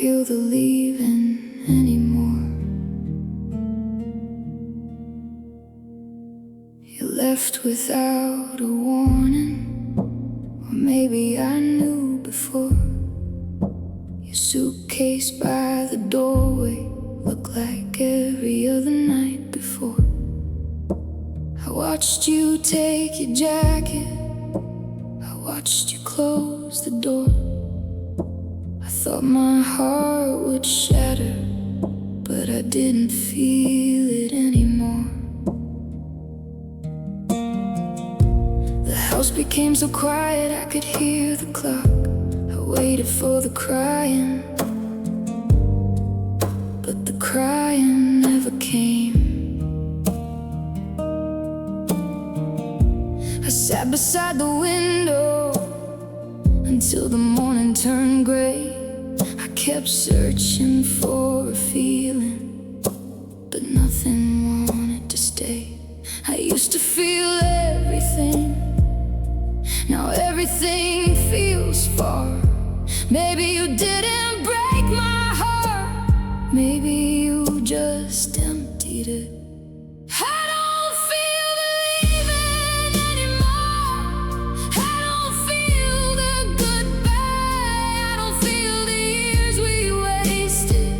feel the leaving anymore. You left without a warning, or maybe I knew before. Your suitcase by the doorway looked like every other night before. I watched you take your jacket, I watched you close the door. I thought my heart would shatter, but I didn't feel it anymore. The house became so quiet I could hear the clock. I waited for the crying, but the crying never came. I sat beside the window until the morning turned gray. I kept searching for a feeling, but nothing wanted to stay. I used to feel everything, now everything feels far. Maybe you didn't break my heart, maybe you just emptied it. I don't feel the leaving anymore. I don't feel the goodbye. I don't feel the years we wasted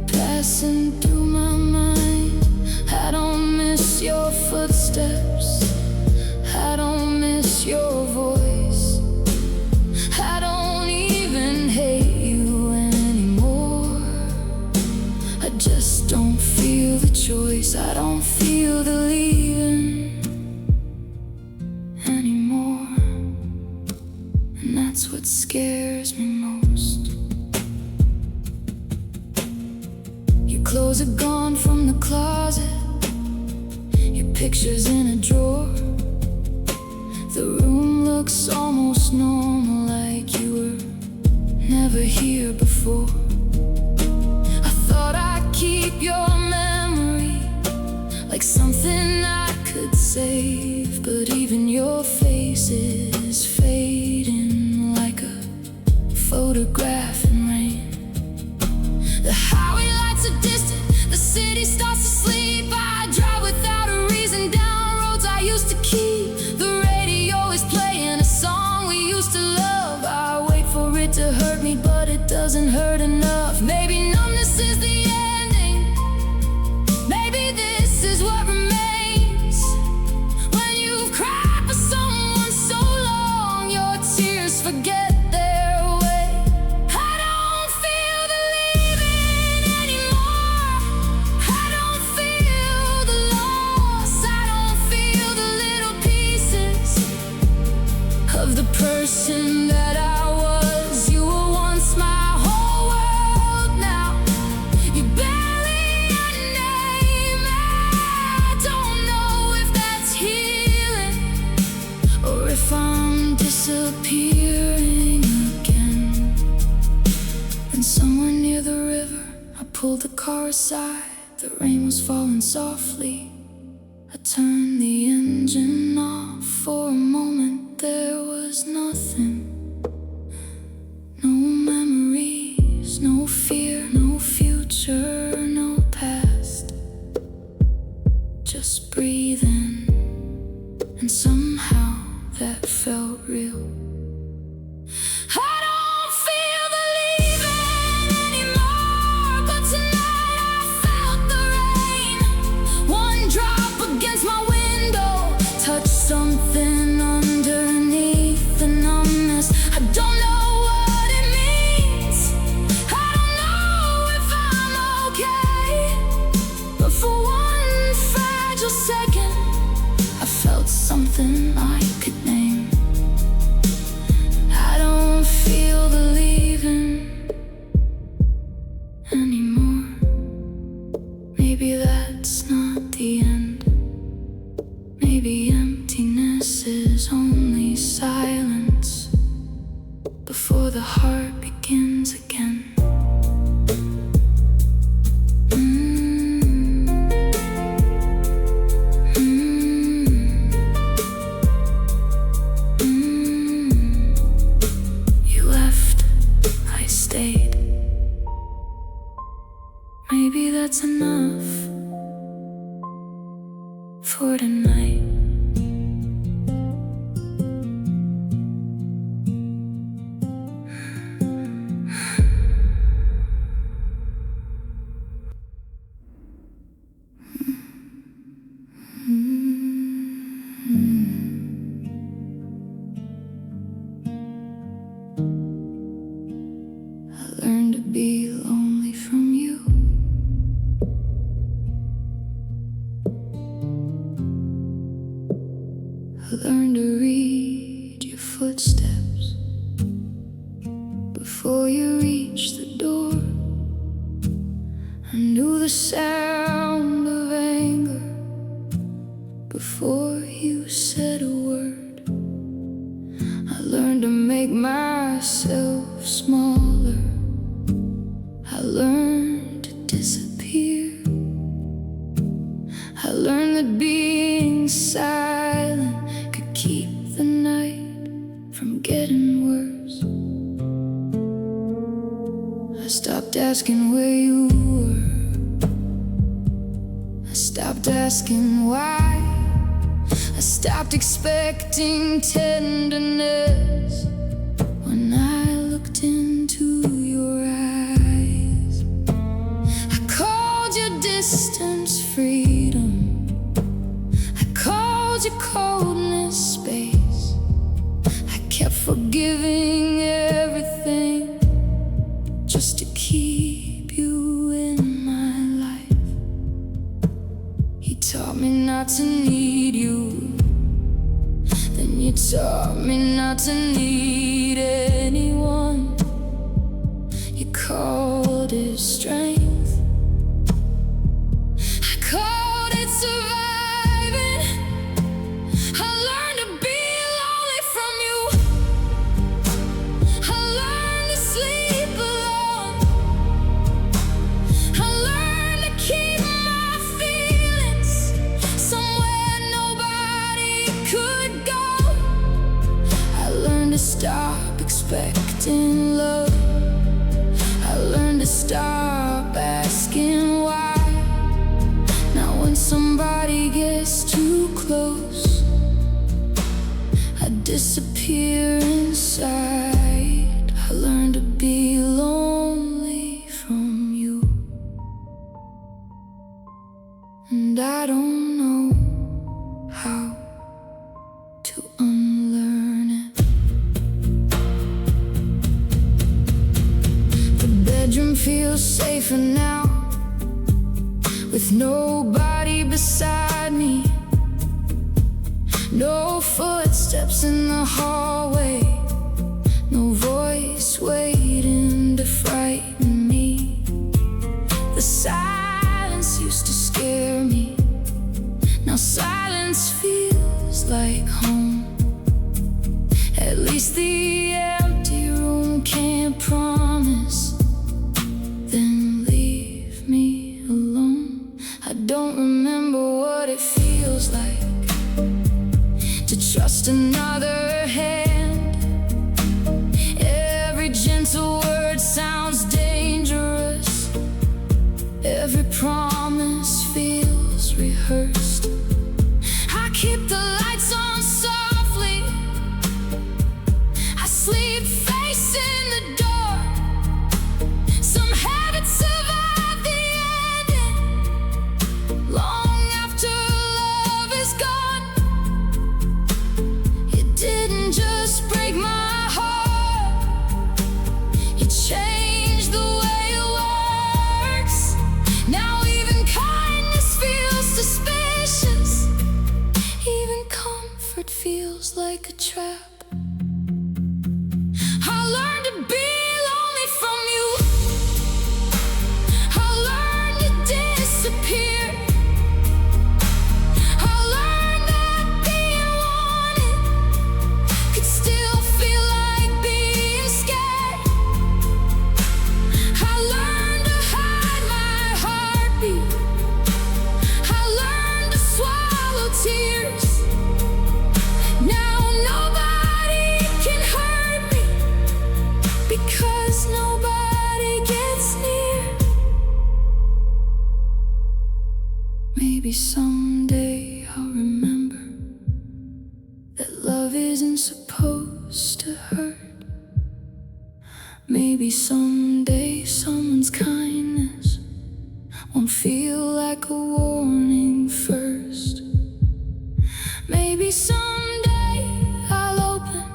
passing through my mind. I don't miss your footsteps, I don't miss your voice. I don't even hate you anymore. I just don't feel the choice. I don't feel the leaving anymore. And that's what scares me most. Your clothes are gone from the closet, your picture's in a drawer. The room looks almost normal, like you were never here before. I thought I'd keep your memory like something I could save, but even your face is fading like a photograph in rain. The highway lights are distant, the city starts to sleep. I drive without a reason down roads I used to keep. The radio is playing a song we used to love. I wait for it to hurt me, but it doesn't hurt enough. Maybe numbness is the ending, maybe this is what remains. When you've cried for someone so long, your tears forget their way. I don't feel the leaving anymore. I don't feel the loss. I don't feel the little pieces of the person that I was. You were once my whole world, now you're barely a name. I don't know if that's healing or if I'm disappearing again. And somewhere near the river, I pulled the car aside. The rain was falling softly. I turned the engine off. For a moment there was nothing. No memories, no fear, no future, no past. Just breathing, and somehow that felt real. I don't feel the leaving anymore, but tonight I felt the rain. One drop against my window touched something underneath the numbness. I don't know what it means, I don't know if I'm okay, but for one fragile second I felt something I could name. for tonight. I learned to be lonely from you. I learned to read your footsteps before you reached the door. I knew the sound of anger before you said a word. I learned to make myself smaller. I learned to disappear. I learned that being silent could keep the night from getting worse. I stopped asking where you were. I stopped asking why. I stopped expecting tenderness when I looked into your eyes. I called your distance freedom. I called your coldness space. I kept forgiving everything just to keep you in my life. You taught me not to need you, then you taught me not to need anyone. You called it strength, I called it surviving. I learned to be lonely from you. I learned to sleep alone. I learned to keep my feelings somewhere nobody could go. I learned to stop expecting love. I learned to stop asking why. Now when somebody gets too close, I disappear inside. I learned to be lonely from you, and I don't know how to unlearn it. The bedroom feels safer now, with nobody beside me. No footsteps in the hallway, no voice waiting to frighten me. The silence used to scare me. Now silence feels like home. At least the empty room can't promise, then leave me alone. I don't remember what it feels like to trust another hand. Every gentle word sounds dangerous. Every promise feels rehearsed. I keep the lights on softly. I sleep facing the door. Some habits survive the ending long after love is gone. You didn't just break my heart, you changed the way it works. Now even kindness feels suspicious. Even comfort feels like a trap. I learned to be lonely from you. I learned to disappear. I learned that being wanted could still feel like being scared. I learned to hide my heartbeat. I learned to swallow tears. Now nobody can hurt me, because nobody gets near. Maybe someday I'll remember that love isn't supposed to hurt. Maybe someday someone's kindness won't feel like a warning first. Maybe someday I'll open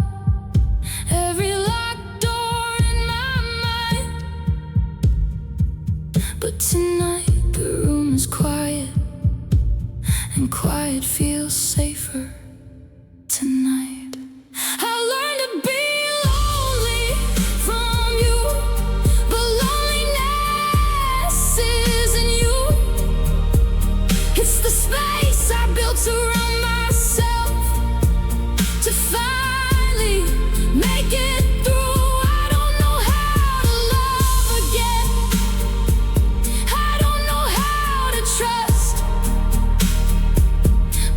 every locked door in my mind. But tonight the room is quiet, and quiet feels safer tonight. I'll learn to be lonely from you, but loneliness isn't you. It's the space I built around myself to finally make it through. I don't know how to love again. I don't know how to trust.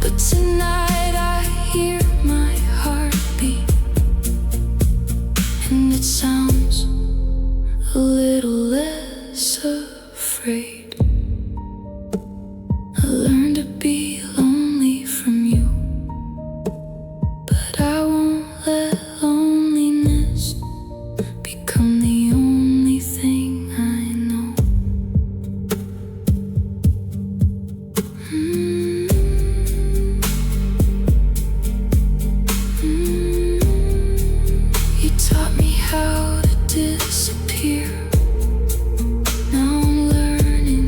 But tonight I hear my heartbeat, and it sounds a little less afraid. I learned to be lonely from you, but I won't let loneliness become the only thing I know. You taught me how to disappear. Now I'm learning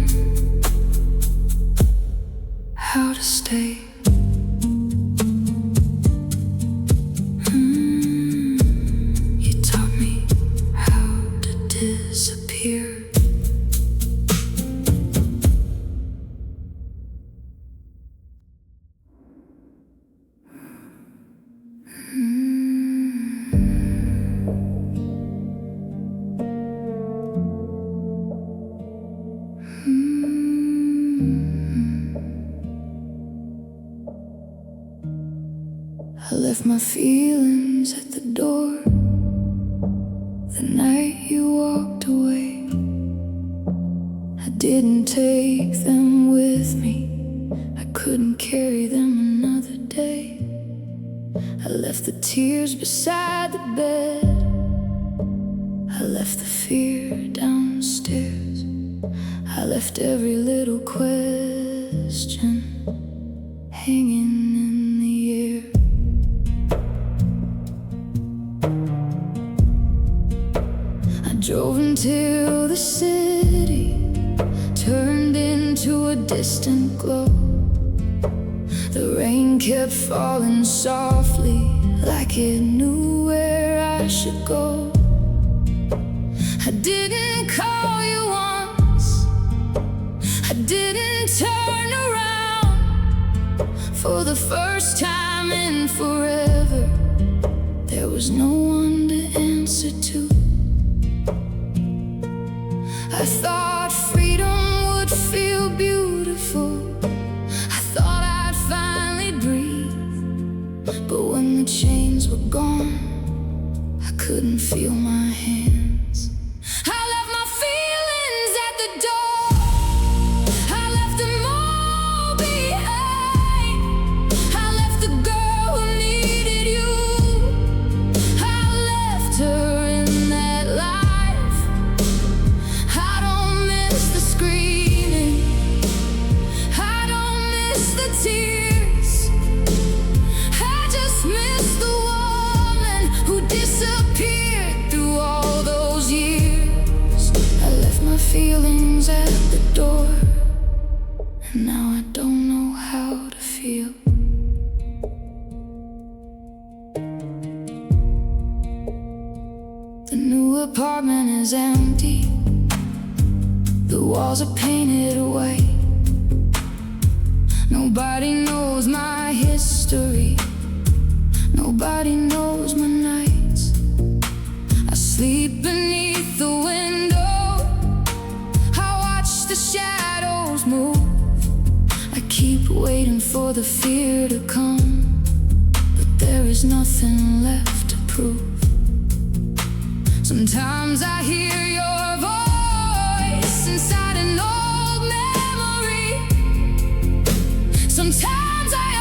how to stay. You taught me how to disappear. I left my feelings at the door the night you walked away. I didn't take them with me, I couldn't carry them another day. I left the tears beside the bed, I left the fear downstairs. I left every little question hanging in the air. I drove until the city turned into a distant glow. The rain kept falling softly, like it knew where I should go. I didn't call you once, I didn't turn around. For the first time in forever, there was no one to answer to. I thought freedom would feel beautiful, I thought I'd finally breathe. But when the chains were gone, I couldn't feel my hands. I left my feelings at the door, I left them all behind. I left the girl who needed you, I left her in that life. I don't miss the screaming, I don't miss the tears, I just miss the woman who disappeared through all those years. I left my feelings at the door, and now I don't know how to feel. The new apartment is empty, the walls are painted white. Nobody knows my history, nobody knows my nights. I sleep beneath the window, I watch the shadows move. I keep waiting for the fear to come, but there is nothing left to prove. Sometimes I hear your voice inside an old memory. Sometimes I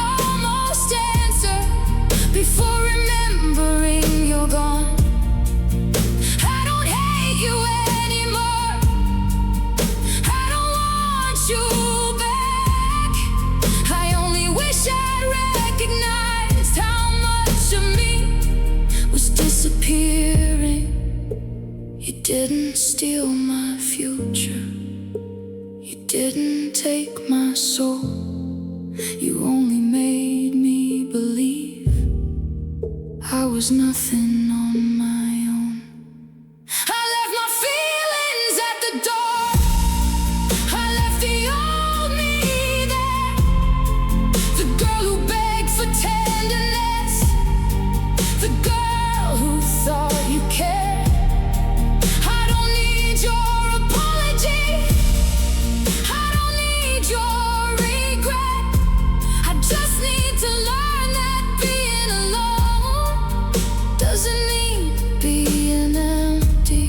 steal my future. You didn't take my soul. You only made me believe I was nothing on my own. I left my feelings at the door. I left the old me there, the girl who begged for tenderness, the girl who thought you cared. I don't need your apology, I don't need your regret. I just need to learn that being alone doesn't mean being empty.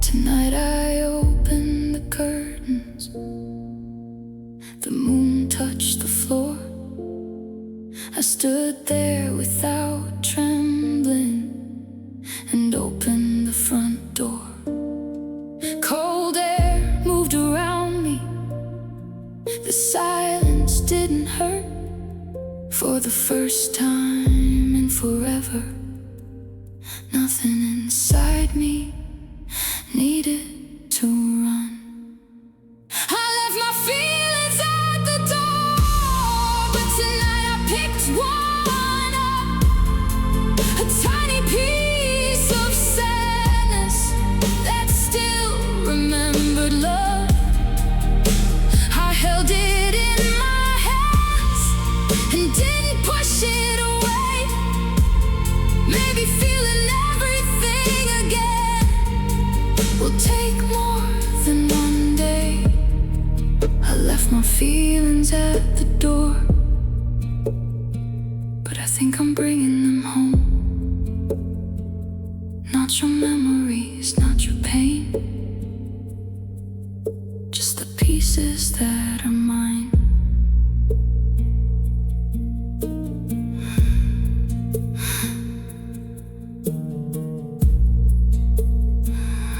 Tonight I opened the curtains. The moon touched the floor. I stood there without trembling and opened the front door. Cold air moved around me. The silence didn't hurt. For the first time in forever, nothing inside me needed to run. I left my feelings at the door, but tonight I picked one up, a tiny piece of sadness that still remembered love. I held it in my hands and didn't push it away. Maybe feeling everything again will take more than one day. I left my feelings at the door, but I think I'm bringing them home. Not your memories, not your pain, just the pieces that are mine.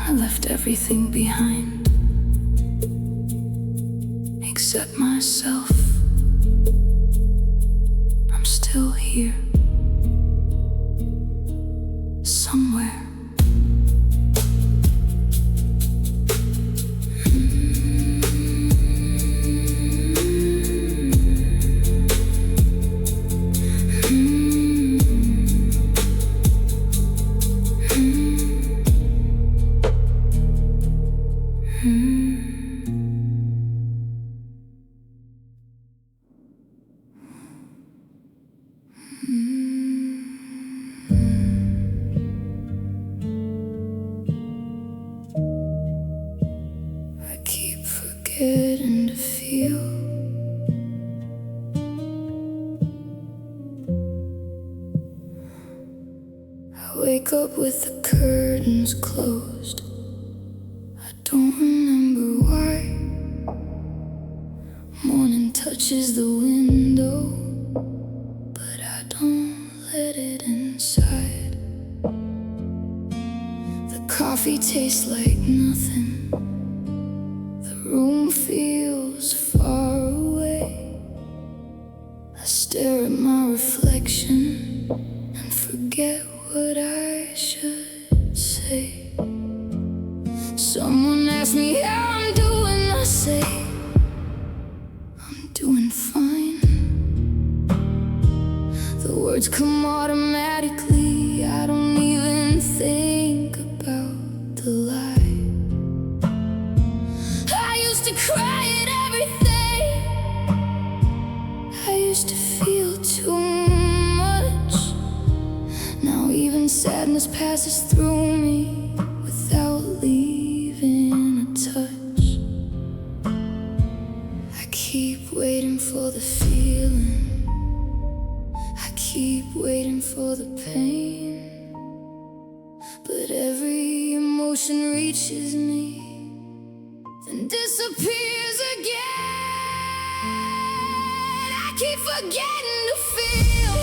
I left everything behind except myself. I'm still here, somewhere. I keep forgetting to feel. I wake up with the curtains closed. I don't remember why. Morning touches the window, but I don't let it inside. The coffee tastes like nothing. The room feels far away. I stare at my reflection and forget what I should say. Someone asks me how I'm doing, I say I'm doing fine. The words come automatically. I don't even think about the lie. I used to cry at everything. I used to feel too much. Now even sadness passes through me without leaving a touch. I keep waiting for the feeling. I keep waiting for the pain. But every emotion reaches me, then disappears again. I keep forgetting to feel.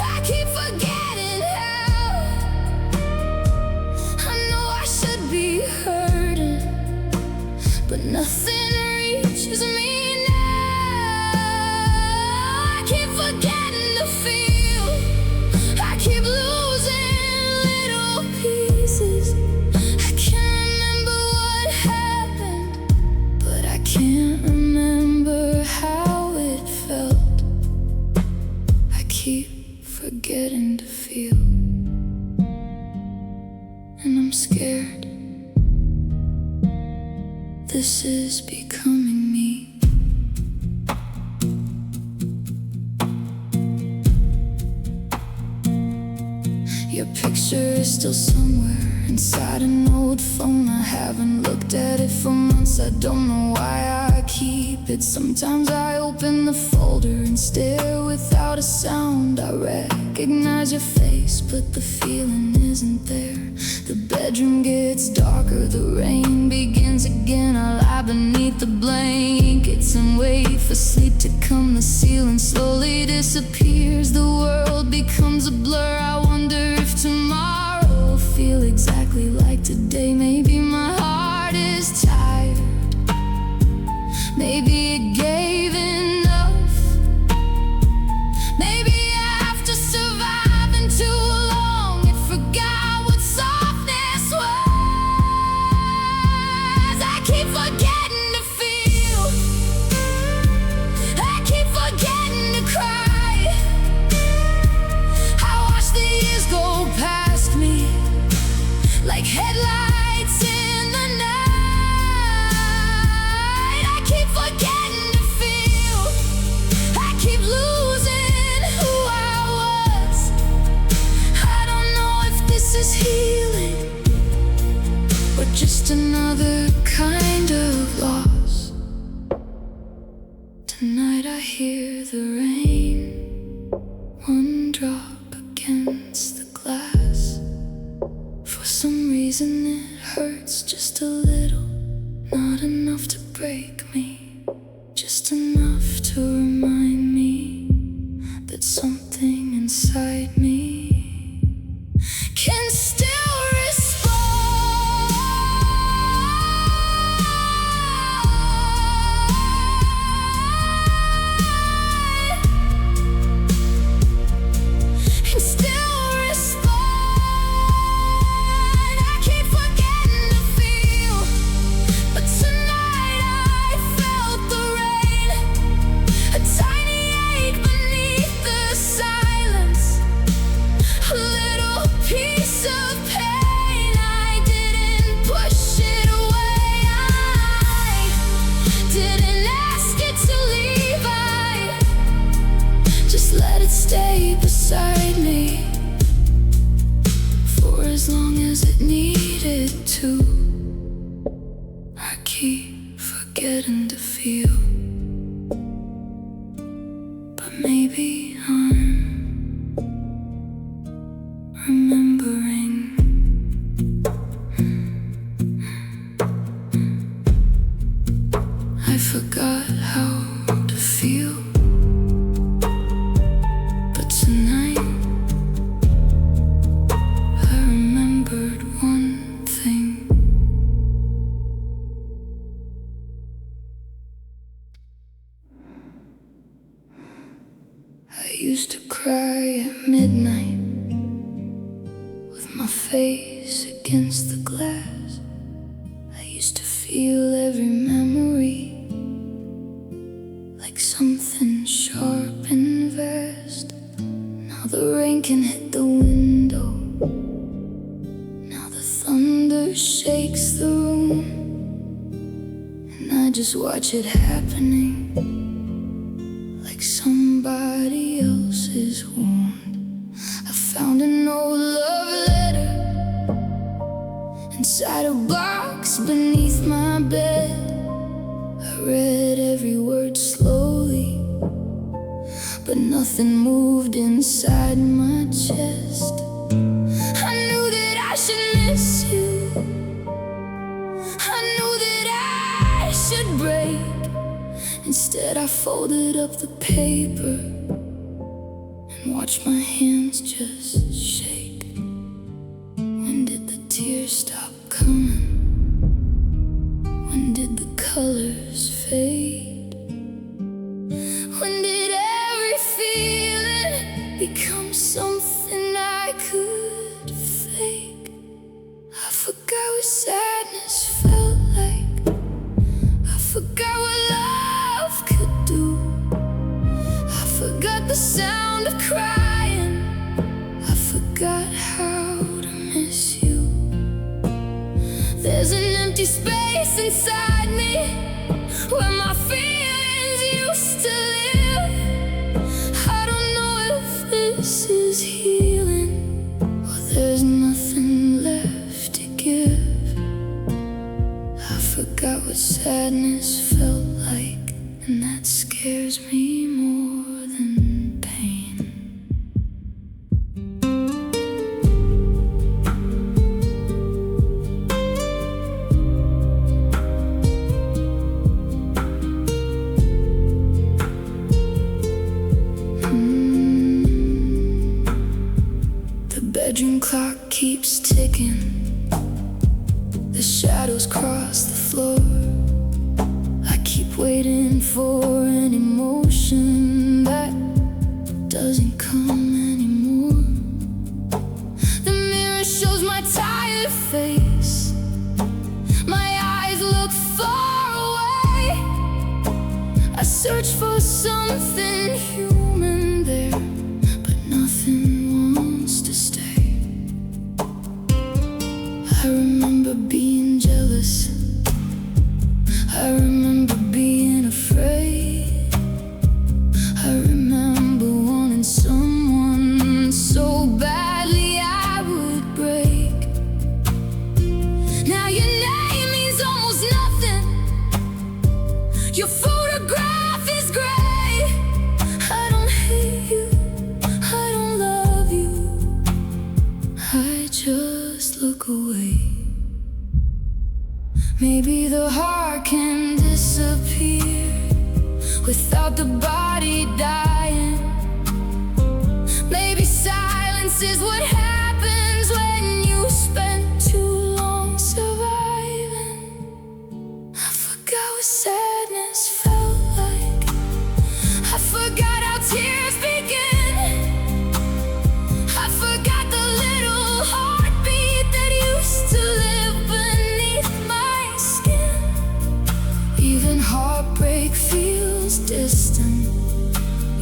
I keep forgetting how. I know I should be hurting, but nothing reaches me now. I keep forgetting to feel. I keep losing little pieces. can't remember how it felt. I keep forgetting to feel, and I'm scared this is becoming me. Your picture is still somewhere inside an old phone. I haven't looked at it for months. I don't know why I keep it. Sometimes I open the folder and stare without a sound. I recognize your face, but the feeling isn't there. The bedroom gets darker, the rain begins again. I lie beneath the blankets and wait for sleep to come. The ceiling slowly disappears, the world becomes a blur. I wonder if tomorrow will feel exactly like today. Maybe my heart is tired, maybe it gave enough. Maybe after surviving too long, it forgot what softness was. I keep forgetting to feel, I keep forgetting to cry. I watch the years go past me like headlights in the night. I keep forgetting to feel, I keep losing who I was. I don't know if this is healing or just another kind of loss. Tonight I hear the rain, one drop against the glass. For some reason it hurts just a little, not enough to break me, just enough to remind me that something inside me can still respond. Can still respond. I keep forgetting to feel, but tonight I felt the rain, a tiny ache beneath the silence, a little piece of pain. I didn't push it away, I didn't ask it to leave. I just let it stay beside me for as long as it needed to. I keep forgetting to feel, but maybe I'm remembering. I forgot how to feel, but tonight I remembered one thing. I used to cry at midnight with my face against the glass. I used to feel every memory like something sharp and vast. Now the rain can hit the window, now the thunder shakes the room, and I just watch it happening like somebody else's wound. I found an old love letter inside a box beneath my bed. I read every word slowly, but nothing moved inside my chest. I knew that I should miss you, I knew that I should break. Instead I folded up the paper and watched my hands just shake. When did the tears stop coming? When did the colors fade? When did every feeling become something I could fake? I forgot what sadness felt like, I forgot what sound of crying. I forgot how to miss you. There's an empty space inside me where my feelings used to live. I don't know if this is healing or there's nothing left to give. I forgot what sadness felt like, and that scares me more than pain. The bedroom clock keeps ticking. The shadows cross the floor. I keep waiting for an emotion that doesn't come anymore. The mirror shows my tired face. My eyes look far away. I search for something human there, but nothing wants to stay. I remember being jealous. I remember being afraid. I remember wanting someone so badly I would break. Now your name means almost nothing. Your photograph is gray. I don't hate you, I don't love you, I just look away. Maybe the heart can disappear without the body dying. Maybe silence is what happens when you spend too long surviving. I forgot what sadness felt like. I forgot how tears begin. I forgot the little heartbeat that used to live beneath my skin. Even heartbreak feels distant.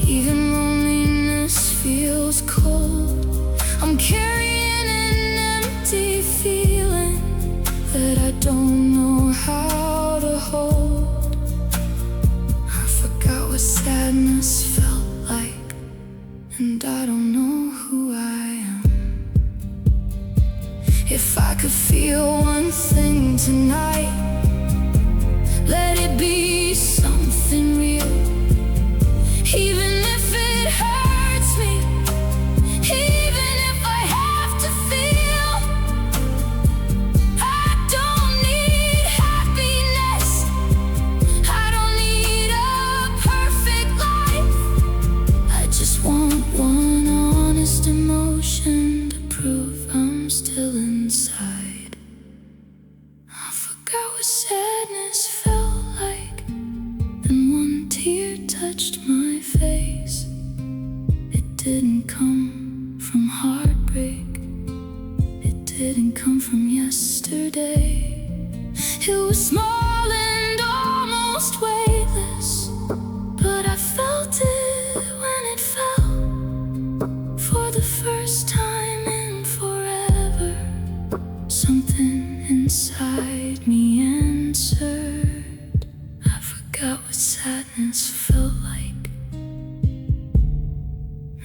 Even loneliness feels cold. I'm carrying an empty feeling that I don't know how to hold. I forgot what sadness felt like, and I don't know who I am. If I could feel one thing tonight, let it be something real. Even if it hurts me, even if I have to feel. I don't need happiness, I don't need a perfect life. I just want one honest emotion to prove I'm still inside. I forgot what sadness felt like. Then one tear touched my face. It didn't come from heartbreak. It didn't come from yesterday. It was small and almost weightless, but I felt it when it fell. For the first time in forever, something inside me answered. I forgot what sadness felt like.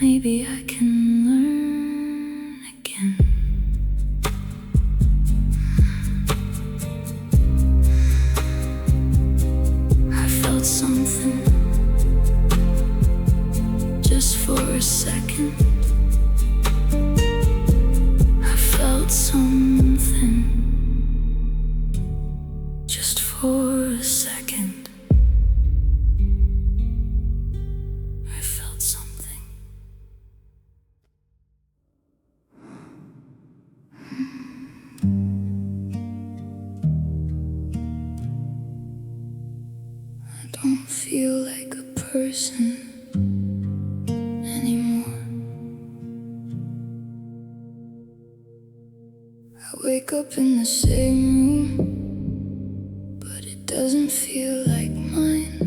Maybe I can learn again. I felt something just for a second. I felt something just for a second. I felt something. I don't feel like a person anymore. I wake up in the same room, but it doesn't feel like mine.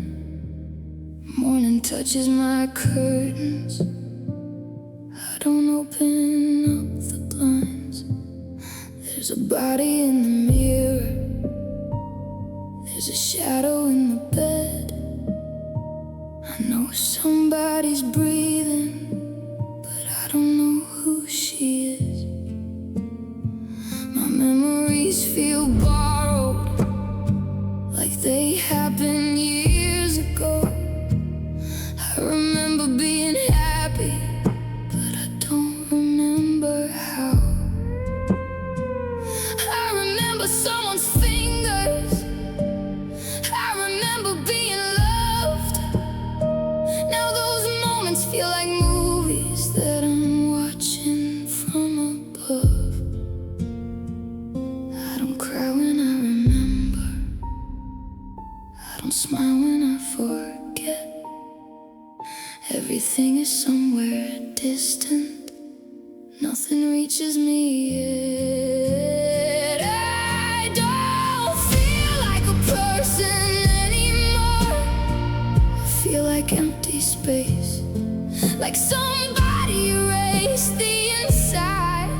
Morning touches my curtains. don't open up the blinds. There's a body in the mirror. There's a shadow in the bed. I know somebody's breathing, but I don't know who she is. My memories feel borrowed, like they happened years ago. I remember being happy, but I don't remember how. I remember someone's fingers. I remember being loved. Now those moments feel like movies that I'm watching from above. I don't cry when I remember. I don't smile when I forget. Everything is somewhere distant. Nothing reaches me yet. I don't feel like a person anymore. I feel like empty space, like somebody erased the inside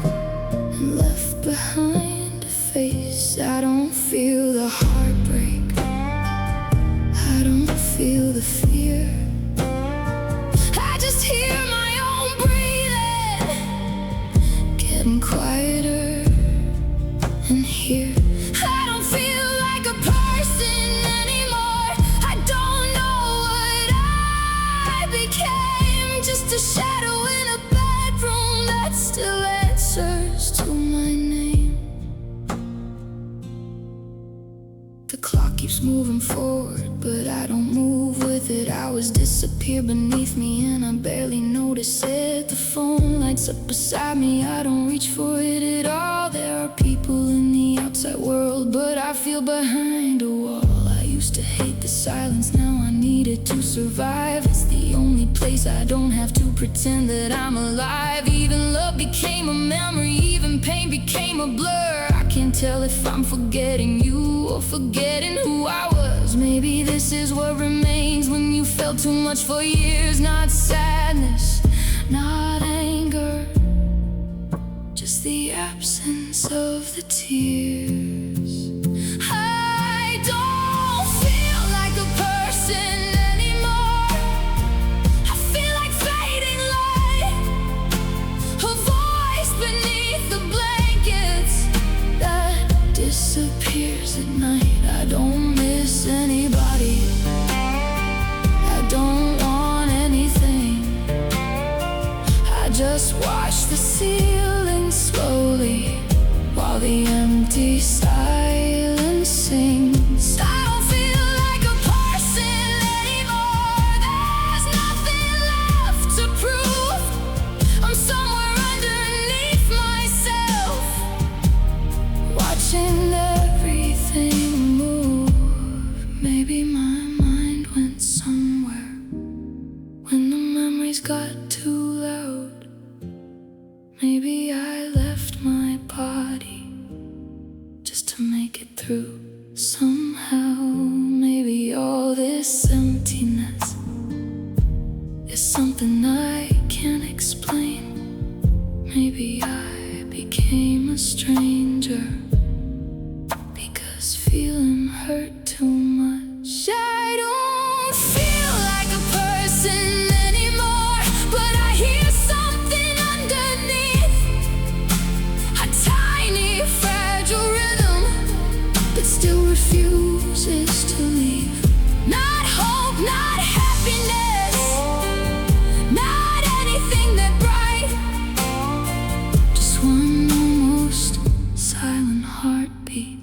and left behind a face. I don't feel the heartbreak. I don't feel the fear. I just hear my own breathing getting quieter in here. I don't feel like a person anymore. I don't know what I became. Just a shadow in a bedroom that still answers to my name. The clock keeps moving forward, but I don't move with it. Hours disappear beneath me and I barely notice it. The phone lights up beside me, I don't reach for it at all. There are people in the outside world, but I feel behind a wall. I used to hate the silence, now I need it to survive. It's the only place I don't have to pretend that I'm alive. Even love became a memory, even pain became a blur. I can't tell if I'm forgetting you or forgetting who I was. Maybe this is what remains when you felt too much for years. Not sadness, not anger, just the absence of the tears. I don't feel like a person anymore. I feel like fading light, a voice beneath the blankets that disappears at night. I don't miss anybody. I don't want anything. I just watch the ceiling slowly while the empty silence sings. I don't feel like a person anymore. There's nothing left to prove. I'm somewhere underneath myself, watching everything move. Maybe my mind went somewhere when the memories got too loud. Maybe I left my body just to make it through somehow. Maybe all this emptiness is something I can't explain. Maybe I became a stranger because feeling hurt too much. I don't feel like a person anymore, but I hear something underneath, a tiny fragile rhythm that still refuses to leave. Not hope, not happiness, not anything that bright, just one almost silent heartbeat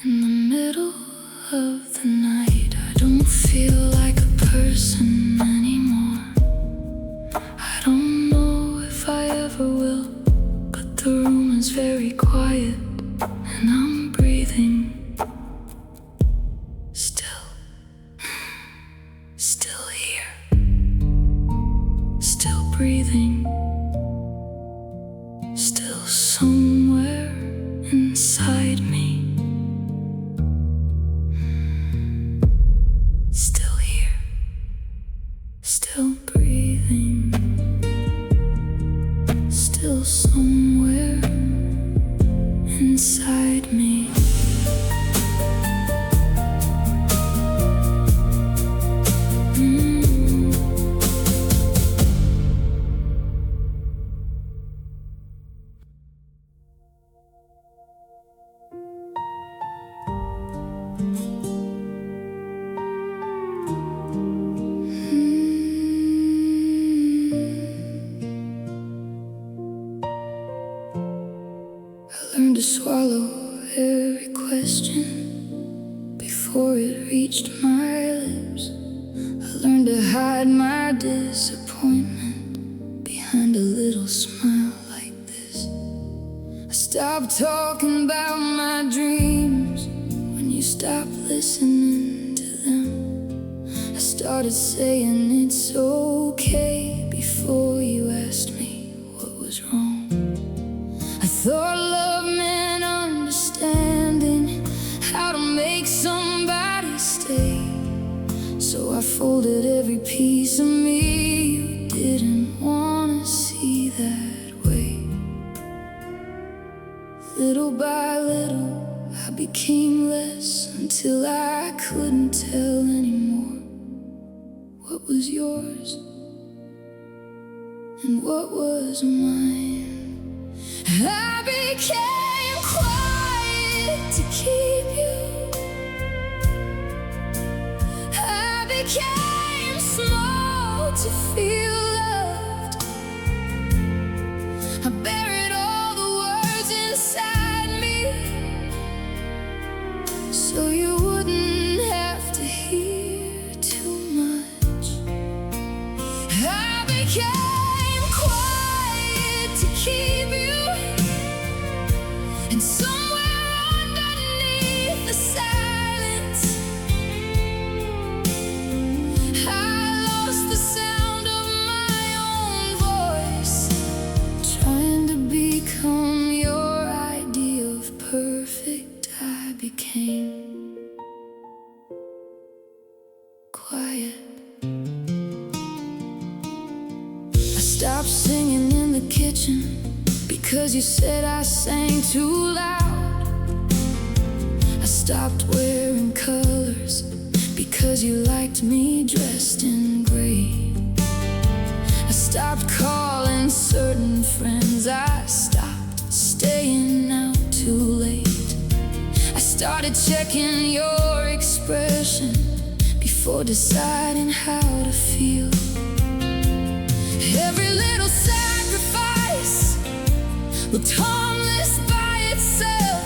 in the middle of the night. I don't feel like a person anymore. I don't know if I ever will, but the room is very quiet and I'm breathing still, still here, still breathing, still somewhere inside me. Still here, still breathing. reached my lips, I learned to hide my disappointment behind a little smile like this. I stopped talking about my dreams when you stopped listening to them. I started saying it's okay before you asked me what was wrong. I thought love meant understanding how to make somebody stay, so I folded every piece of me you didn't wanna see that way. Little by little I became less, until I couldn't tell anymore what was yours and what was mine. I became quiet to keep you. I became small to feel loved. I buried all the words inside me, so you wouldn't have to hear too much. I became quiet to keep you, and somewhere underneath the silence, I lost the sound of my own voice, trying to become your idea of perfect. I became quiet. I stopped singing in the kitchen because you said I sang too loud. I stopped wearing colors because you liked me dressed in gray. I stopped calling certain friends. I stopped staying out too late. I started checking your expression before deciding how to feel. Every little sacrifice looked harmless by itself,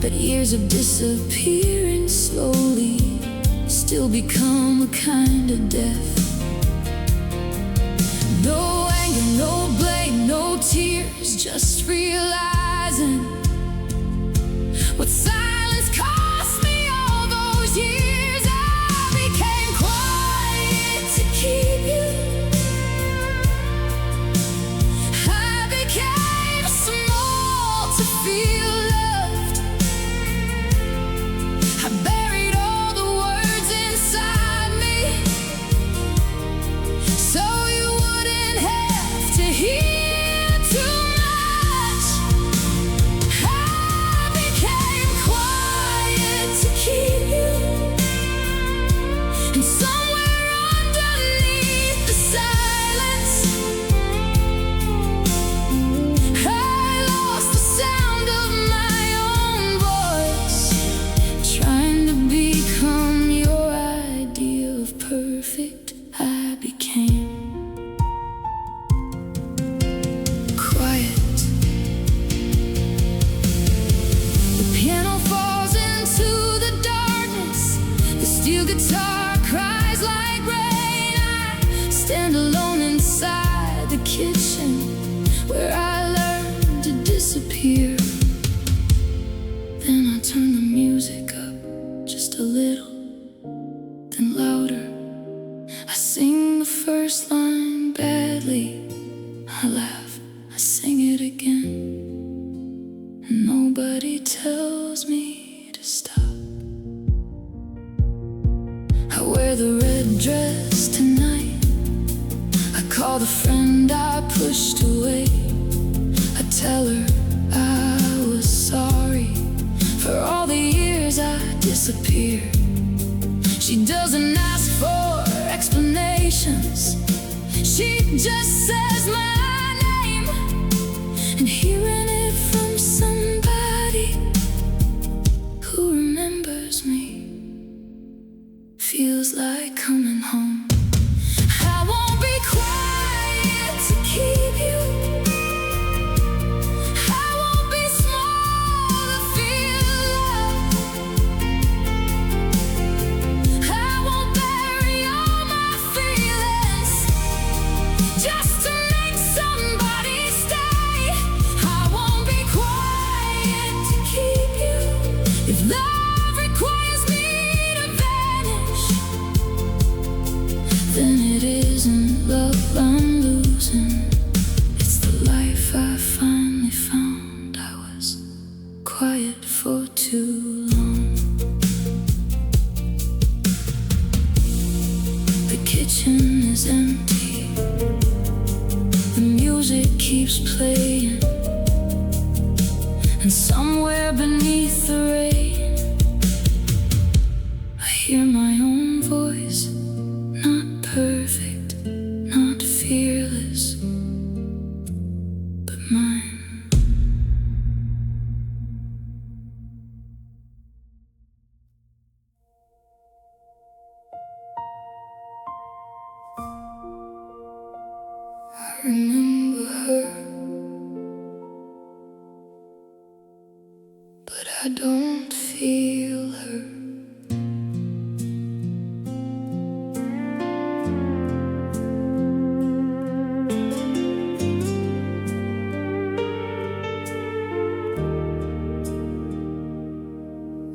but years of disappearing slowly still become a kind of death. No anger, no blame, no tears, just realizing what silence cost me all those years. I became quiet to keep you. I became small to feel loved. I buried all the words inside me, so you wouldn't have to hear too much. I became quiet to keep you, and somewhere underneath the silence, I lost the sound of my own voice, trying to become your idea of perfect. I became quiet. The piano falls into the darkness, the steel guitar cries like rain. I stand alone inside the kitchen where I learned to disappear. Then I turn the music up just a little, then louder. I sing the first line badly, I laugh, I sing it again, and nobody tells me to stop. I wear the red dress tonight, I call the friend I pushed away. I tell her I was sorry for all the years I disappeared. She doesn't ask for explanations, she just says my name, and hearing it from somebody who remembers me feels like coming home. I won't be quiet to keep you. I won't be small to feel love. love I'm losing. It's the life I finally found. I was quiet for too long. The kitchen is empty. The music keeps playing, and somewhere beneath the rain I hear my own voice. Not perfect, not fearless, but mine. I remember her, but I don't feel her.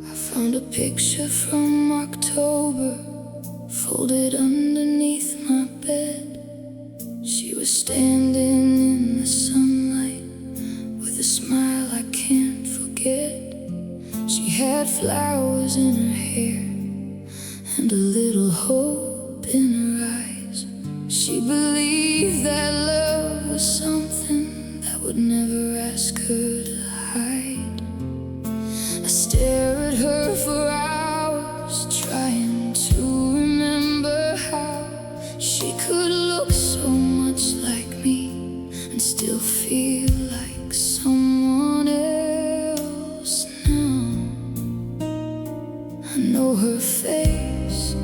I found a picture from October, folded underneath my bed. She was standing in the sunlight with a smile I can't forget. She had flowers in her hair and a little hope in her eyes. She believed that love was something that would never ask her to hide. I stare at her for hours, trying to remember how she could look so much like me and still feel like someone else now. I know her face,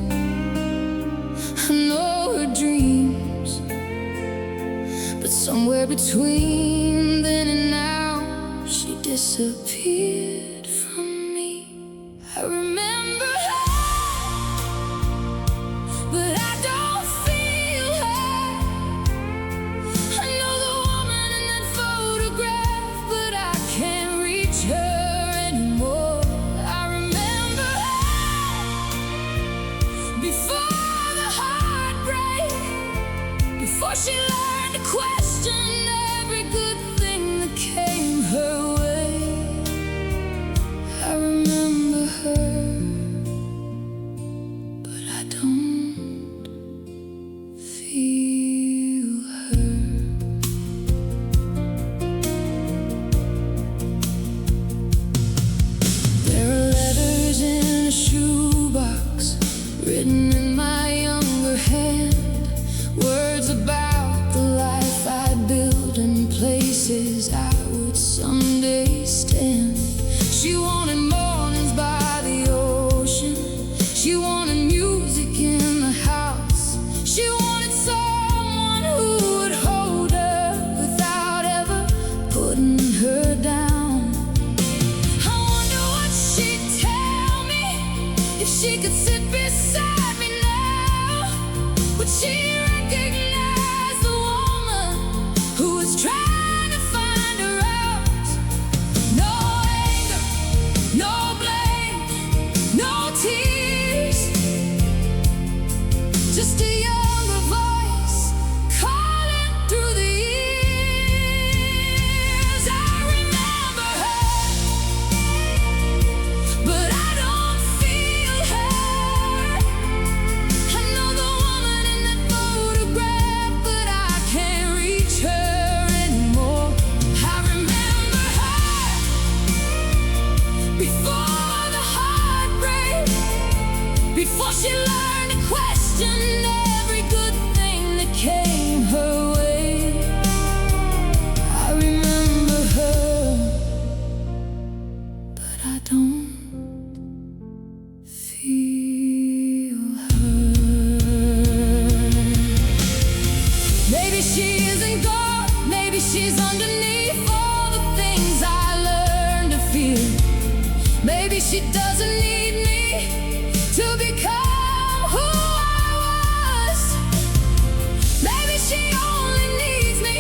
I know her dreams, but somewhere between then and now she disappeared from me. I remember her, but I don't feel her. I know the woman in that photograph, but I can't reach her anymore. I remember her before the heartbreak, before she learned to question every good thing that came her way. I remember her, but I don't feel her. There are letters in a shoebox, written in my younger hand, words about the life I'd build and places I would someday stand. She wanted mornings by the ocean, she wanted music in the house, she wanted someone who would hold her without ever putting her down. I wonder what she'd tell me if she could sit beside me now. Would she recognize the woman who was trying to find her out? No anger, no blame, no tears, just a younger voice calling through the years. I remember her, but I don't feel her. I know the woman in that photograph, but I can't reach her anymore. I remember her before the heartbreak, before she learned to question every good thing that came her way. I remember her, but I don't feel her. Maybe she isn't gone, maybe she's underneath all the things I learned to feel. Maybe she doesn't need me to become who I was. Maybe she only needs me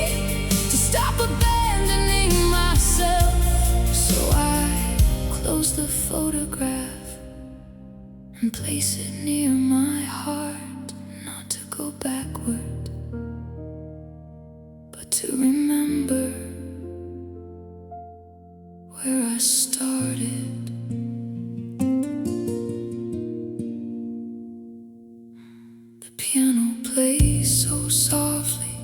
to stop abandoning myself. So I close the photograph and place it near my heart, not to go backward, play so softly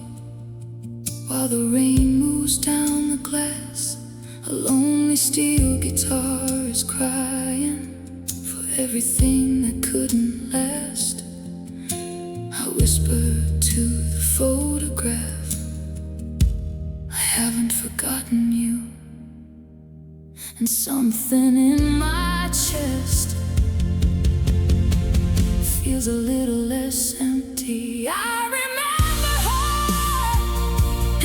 while the rain moves down the glass. A lonely steel guitar is crying for everything that couldn't last. I whisper to the photograph, I haven't forgotten you. And something in my chest feels a little less empty. I remember her,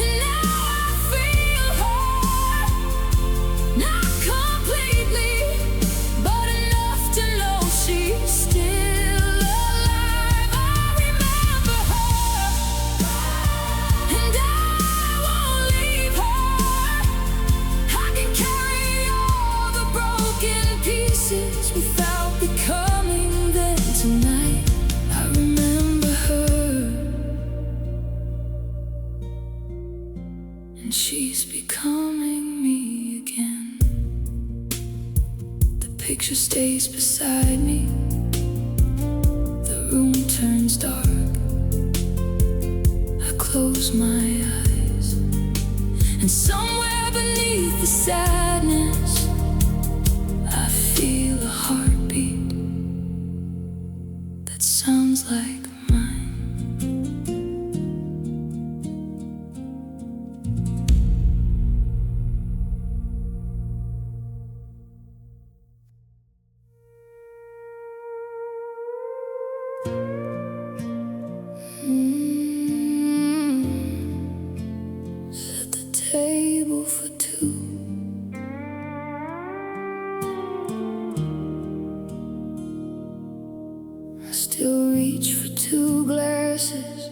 and now I feel her. Not completely, but enough to know she's still alive. I remember her, and I won't leave her. I can carry all the broken pieces without becoming them tonight. I remember her, and she's becoming me again. The picture stays beside me, the room turns dark. I close my eyes, and somewhere beneath the sadness I feel a heartbeat that sounds like mine. Set the table for two. I still reach for two glasses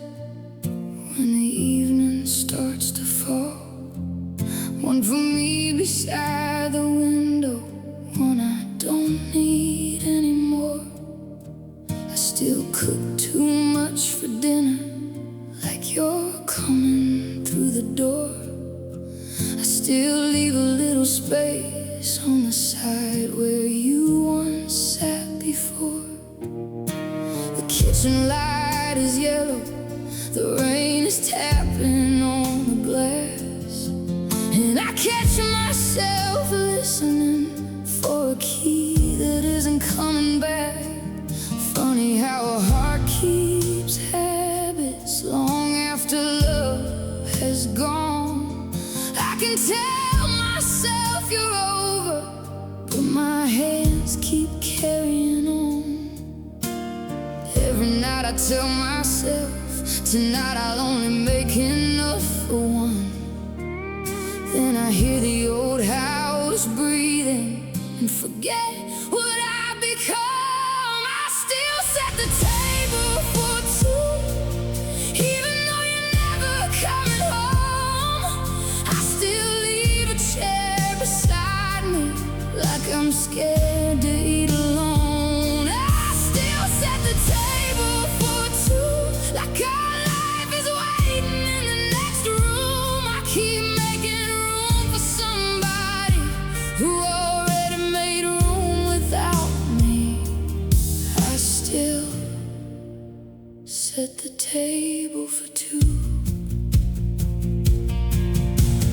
when the evening starts to fall. One for me beside the window, one I don't need anymore. I still cook too much for dinner, like you're coming through the door. I still leave a little space on the side where you once sat before. The kitchen light is yellow, the rain is tapping on the glass, and I catch myself listening for a key that isn't coming back. Funny how a heart keeps habits long after love has gone. I can tell myself you're over, but my hands keep carrying on. Every night I tell myself, tonight I'll only make enough for one. Then I hear the old house breathing and forget what I've become. I still set the table for two, even though you're never coming home. I still leave a chair beside me, like I'm scared to eat alone. I still set the table for two, like our life is waiting in the next room. I keep making room for somebody who already made room without me. I still set the table for two.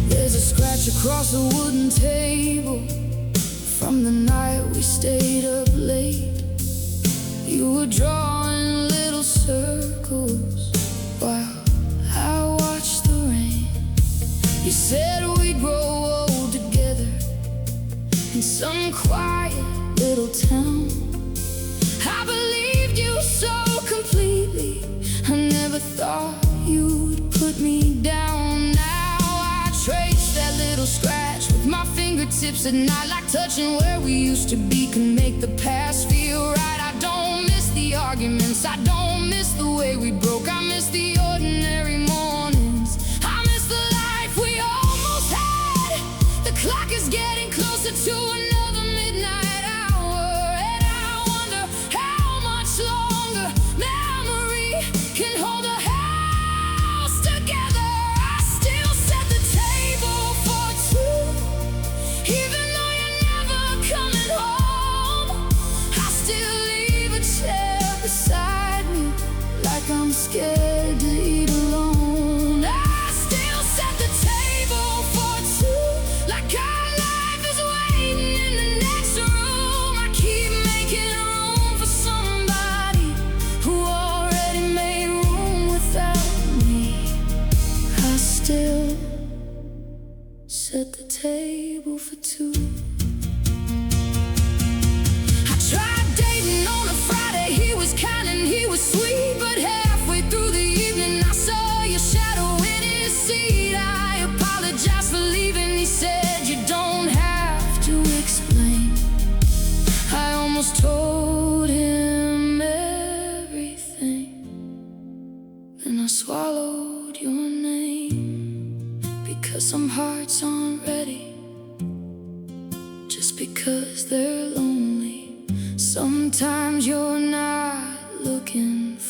There's a scratch across the wooden table from the night we stayed up late. You were drawing little circles while I watched the rain. You said we'd grow old together in some quiet little town. I believed you so completely, I never thought you'd put me down. Now I trace that little scratch with my fingertips at night, like touching where we used to be can make the past feel right. I don't miss the arguments, I don't miss the way we broke. I miss the ordinary mornings, I miss the life we almost had. The clock is getting closer to another midnight hour, and I wonder how much longer memory can hold a house together. I still set the table for two, even though you're never coming home. I still leave a chair beside me, like I'm scared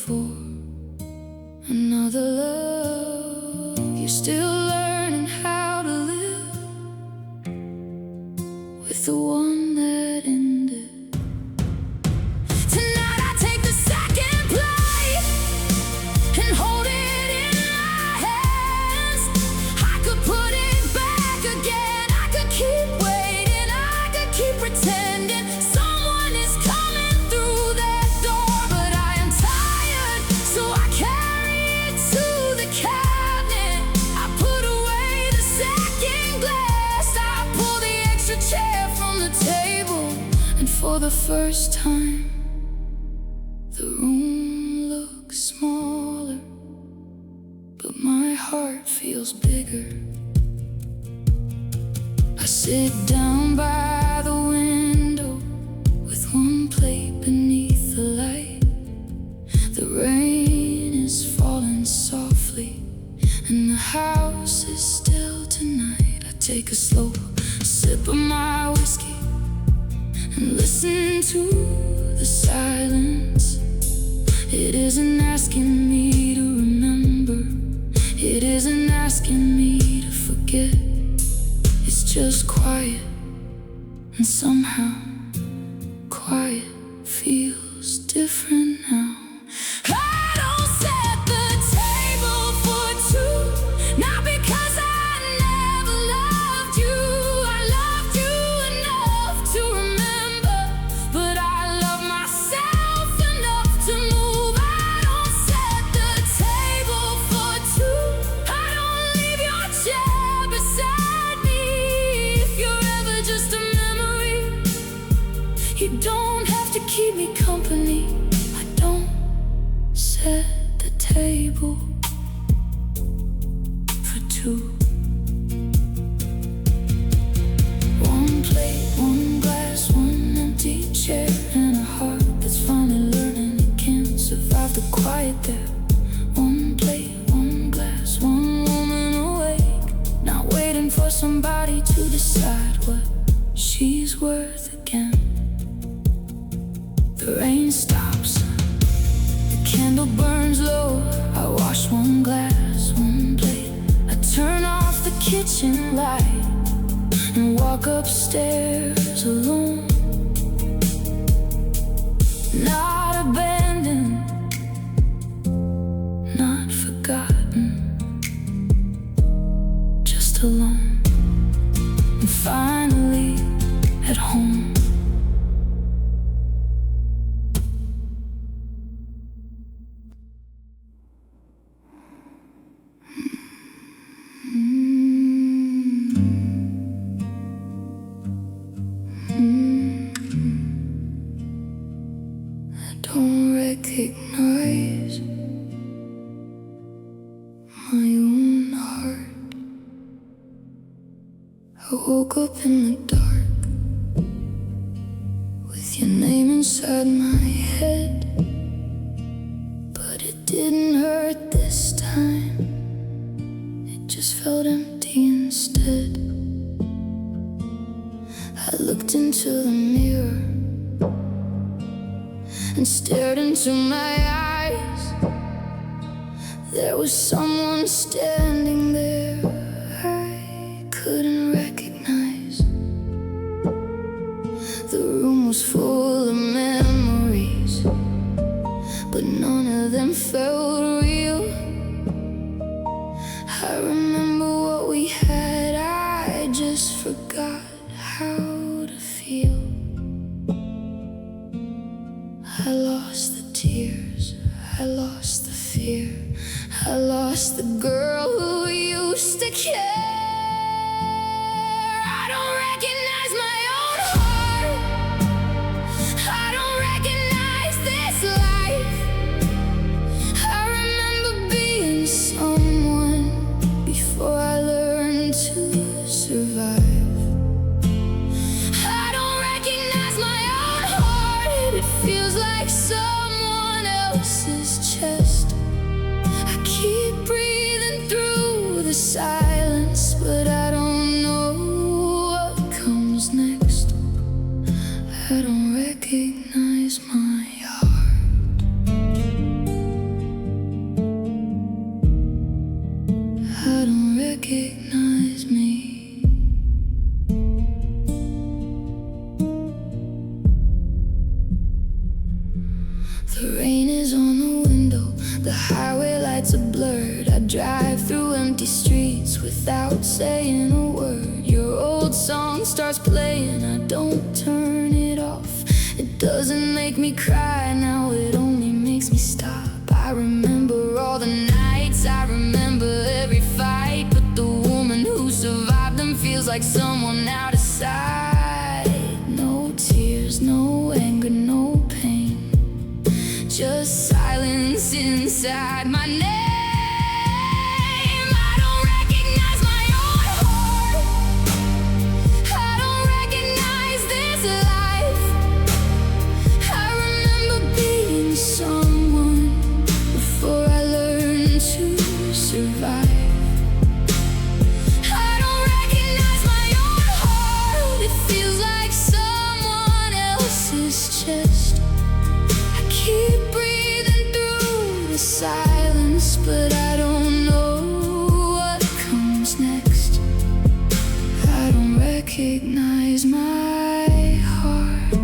for another love. You're still learning how to live with the one that ended. Tonight I take the second plate and hold it in my hands. I could put it back again, I could keep waiting, I could keep pretending someone is coming through that door. But I am tired, so I carry it to the cabinet. I put away the second glass, I pull the extra chair from the table, and for the first time the room looks smaller, but my heart feels bigger. I sit down by the window with one plate beneath the light. The rain is falling softly and the house is still tonight. I take a slow sip of my whiskey and listen to the silence. It isn't asking me to remember, it isn't asking me to forget. It's just quiet, and somehow quiet feels different now. I don't set the table for two, not because I never loved you. I loved you enough to remember, but I love myself enough to move. I don't set the table for two, I don't leave your chair beside me. If you're ever just a memory, you don't have to keep me company. I don't set the table for two. One plate, one glass, one empty chair, and a heart that's finally learning it can't survive the quiet there. One plate, one glass, one woman awake, not waiting for somebody to decide what she's worth again. The rain stops, the candle burns low. I wash one glass, one plate, I turn off the kitchen light and walk upstairs alone. Not abandoned, not forgotten, just alone, and finally at home. I don't recognize my own heart. I woke up in the dark with your name inside my head, but it didn't hurt this time. It just felt empty instead. I looked into the mirror and stared into my eyes. There was someone standing there I couldn't recognize. The room was full of memories, but none of them felt real. I remember what we had, I just forgot how to feel. I lost the tears, I lost the fear, I lost the girl who used to care. I don't recognize my own heart, I don't recognize this life. I remember being someone before I learned to survive. I don't recognize my own heart, it feels like someone else's chest. I keep breathing through the silence, but I don't know what comes recognize me. The rain is on the window, the highway lights are blurred. I drive through empty streets without saying a word. Your old song starts playing, I don't turn it off. It doesn't make me cry now, it only makes me stop. I remember all the nights, I remember every fight, but the woman who survived them feels like someone out of sight. No tears, no anger, no pain, just silence inside my name. I don't recognize my own heart. I don't recognize this life. I remember being someone before I learned to survive. I don't recognize my own heart. It feels like someone else's chest. I keep breathing through the silence, but I don't know what comes next. I don't recognize my heart.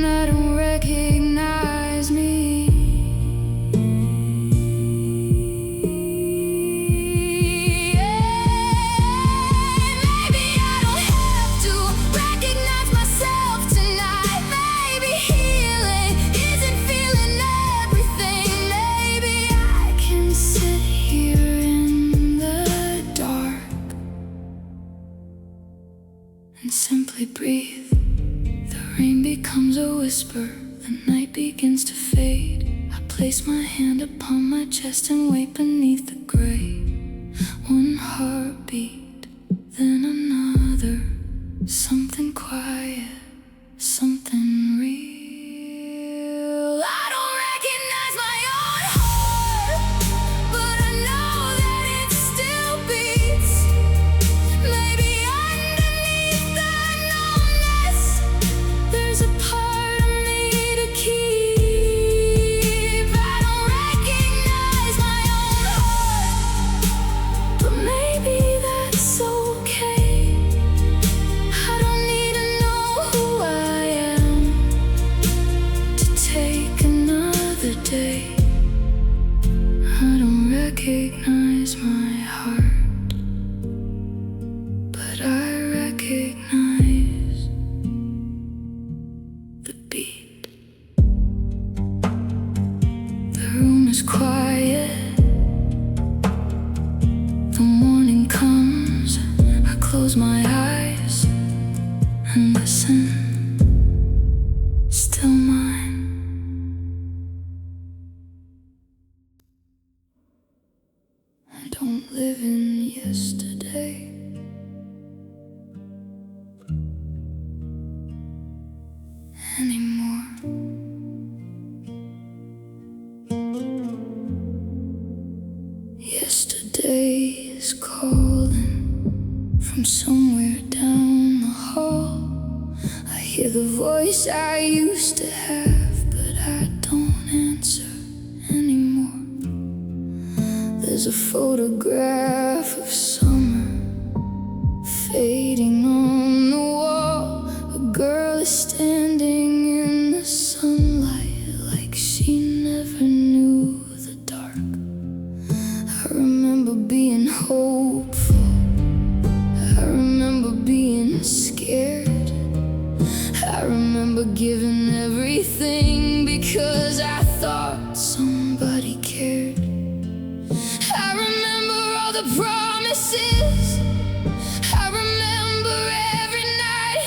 I don't recognize me. Maybe I don't have to recognize myself tonight. Maybe healing isn't feeling everything. Maybe I can sit here in the dark and simply breathe. The rain becomes a whisper, the night begins to fade. I place my hand upon my chest and wait beneath the gray. One heartbeat, then another. Something quiet, something real. I don't recognize my own heart, but I know that it still beats. Maybe underneath the numbness, there's a part of me to keep. I don't recognize my own heart, but maybe that's okay. I don't need to know who I am to take another day. I don't recognize my heart, but I recognize the beat. The room is quiet, the morning comes. I close my eyes and listen. Still mine. I don't live in yesterday. Anymore. Yesterday is calling from somewhere down the hall. I hear the voice I used to have, but I don't answer anymore. There's a photograph of summer fading on the wall. A girl is standing in the sunlight like she never knew the dark. I remember being hopeful, I remember being scared, I remember giving everything because I thought somebody cared. I remember all the promises, I remember every night.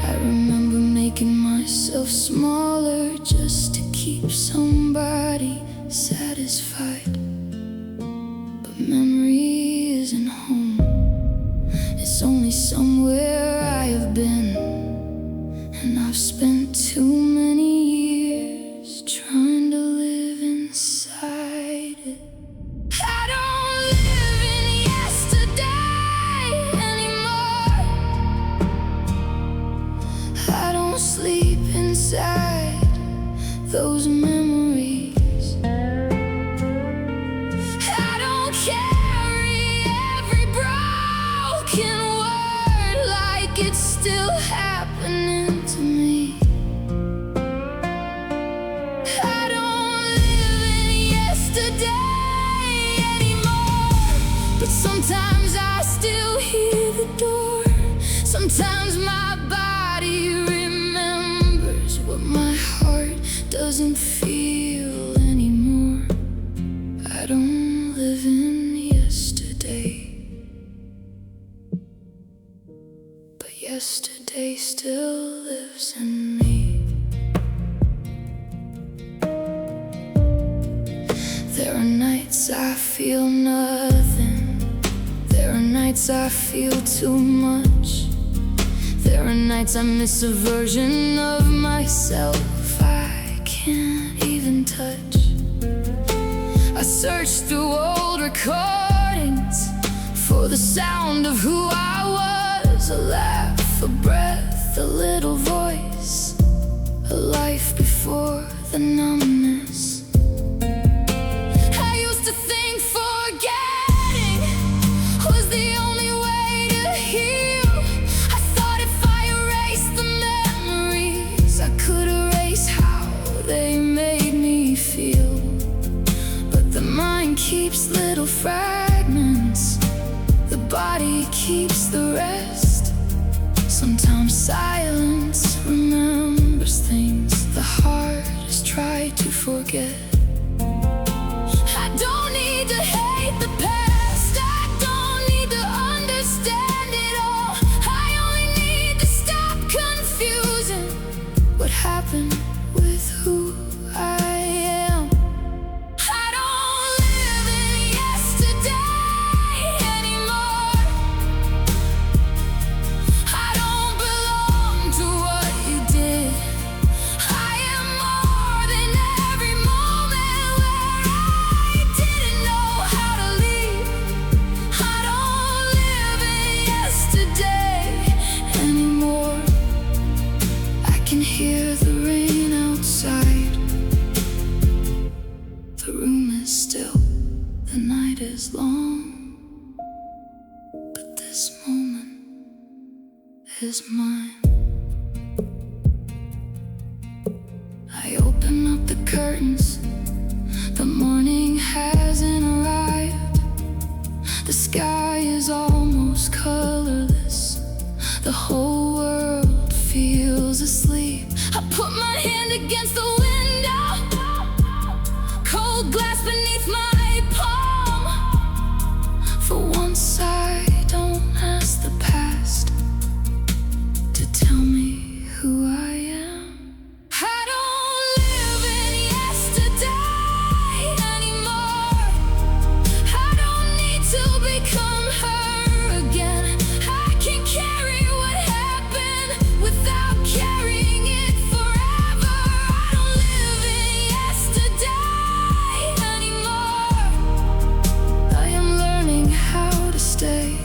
I remember making myself smaller just to keep somebody satisfied. But memory isn't home, it's only somewhere I have been. And I've spent too many years trying to live inside it. I don't live in yesterday anymore. I don't sleep inside those memories. doesn't feel anymore. I don't live in yesterday, but yesterday still lives in me. There are nights I feel nothing. There are nights I feel too much. There are nights I miss a version of myself I can't even touch. I search through old recordings for the sound of who I was. A laugh, a breath, a little voice, a life before the numbness. I used to think forgetting was the only way to heal. I thought if I erased the memories, I could erase how they made me feel. But the mind keeps little fragments, the body keeps the rest. Sometimes silence remembers things the heart has tried to forget. I don't need to hate the past, I don't need to understand it all. I only need to stop confusing what happened with who I am. I don't live in yesterday anymore. I don't belong to what you did. I am more than every moment where I didn't know how to leave. I don't live in yesterday anymore. I can hear the rain outside. The room is still, the night is long, but this moment is mine. I open up the curtains, the morning hasn't arrived. The sky is almost colorless, the whole world feels asleep. I put my hand against the window, cold glass beneath my palm. For once I don't ask the past to tell me who I am. I don't live in yesterday anymore. I don't need to become her again. I can carry what happened without carrying it forever. I don't live in yesterday anymore. I am learning how to stay,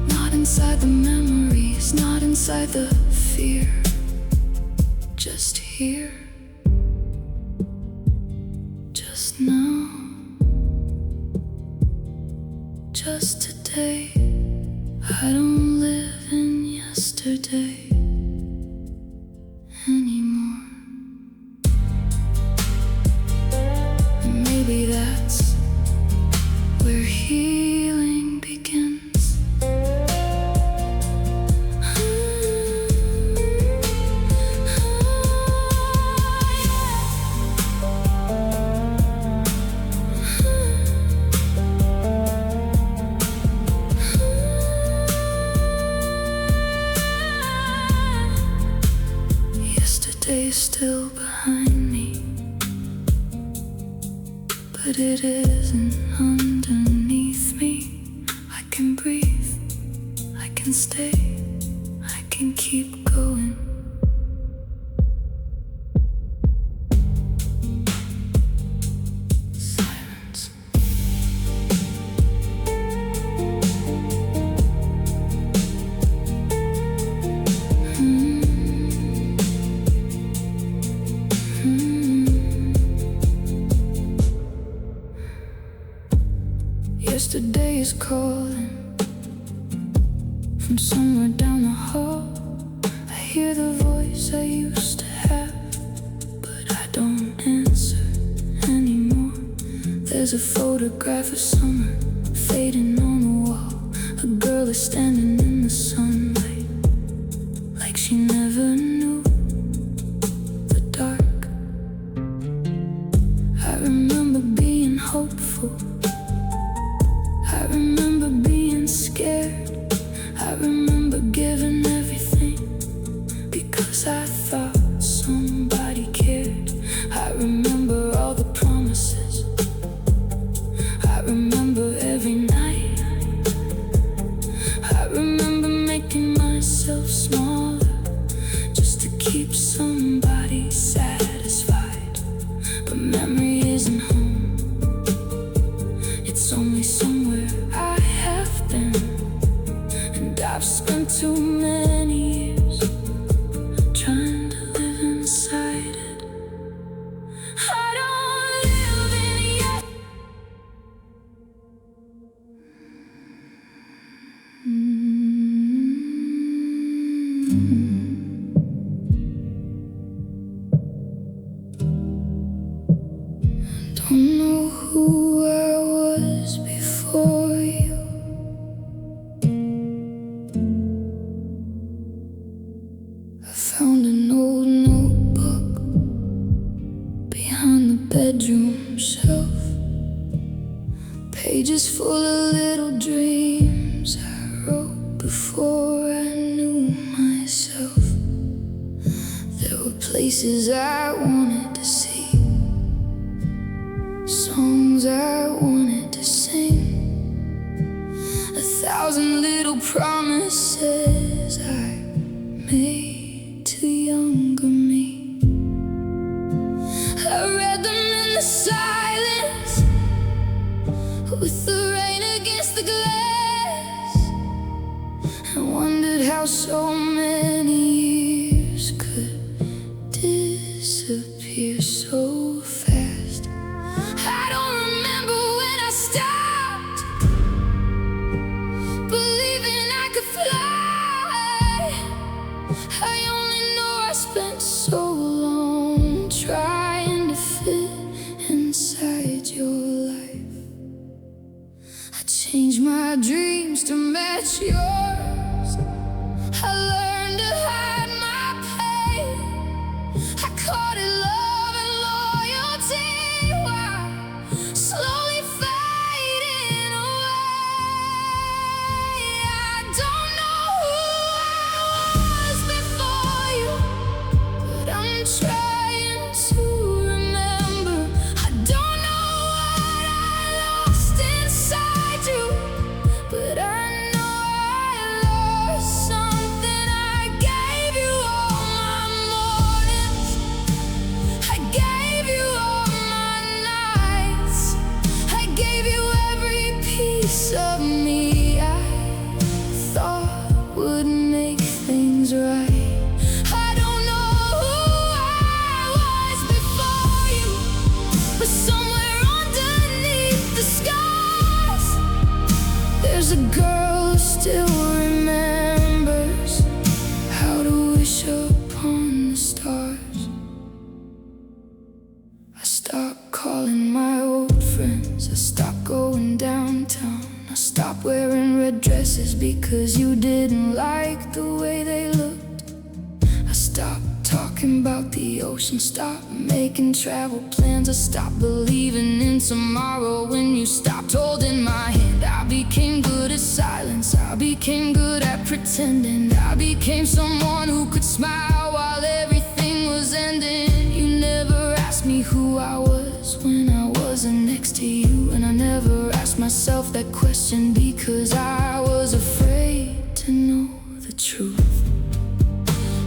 not inside the memories, not inside the fear, just here, just now, just today. I don't live in yesterday anymore. And maybe that's where healing begins. Yesterday's still behind me, but it isn't underneath me. I can breathe, I can stay, I can keep going. Silence. Yesterday is calling from somewhere down the hall. I hear the voice I used to have, but I don't answer anymore. There's a photograph of summer fading on the wall. A girl is standing in the sunlight like she never knew the dark. remember all the promises. I remember every night. I remember making myself smaller just to keep somebody satisfied. But memory isn't home, it's only somewhere I have been. And I've spent too many years trying to live inside it. I don't live in it. Don't know who I was before you. I found an old notebook behind the bedroom shelf, pages full of little dreams I wrote before I knew myself. There were places I wanted to see, songs I wanted to sing, 1,000 little promises I made to younger me. I read them in the silence, with the rain against the glass, and wondered how so many years could disappear so fast. I don't remember when I stopped believing I could fly. I only know I spent so long trying to fit inside your life. I changed my dreams to match yours. I learned to hide my pain. I called it love and loyalty while slowly fading away. I don't know who I was before you, but I'm trying to remember. I don't know what I lost inside you, but I know I lost something. I gave you all my mornings, I gave you all my nights, I gave you every piece of me I thought would make things right. I don't know who I was before you, but somewhere underneath the scars, there's a girl who still remembers how to wish upon the stars. I stopped calling my old friends, I stopped going downtown, I stopped wearing red dresses because you didn't like the way they looked. I stopped talking about the ocean, stopped making travel plans. I stopped believing in tomorrow when you stopped holding my hand. I became good at silence, I became good at pretending. I became someone who could smile while everything was ending. You never asked me who I was when I wasn't next to you, and I never asked myself that question because I was afraid to know the truth.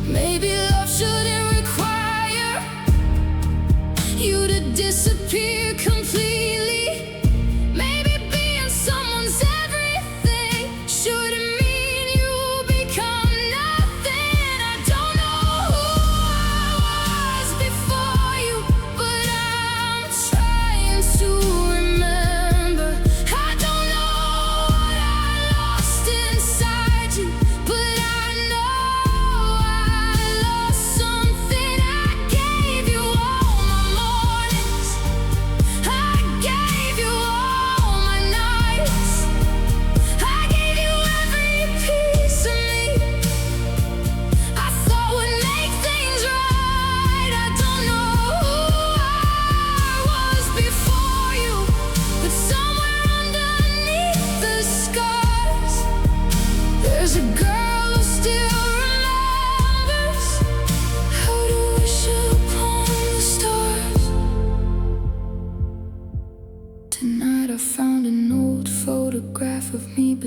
Maybe love shouldn't require you to disappear completely. Maybe being someone's everything shouldn't mean you become nothing. I don't know who I was before you, but I'm trying to remember. I don't know what I lost inside you, but I know I lost something. I gave you all my mornings, I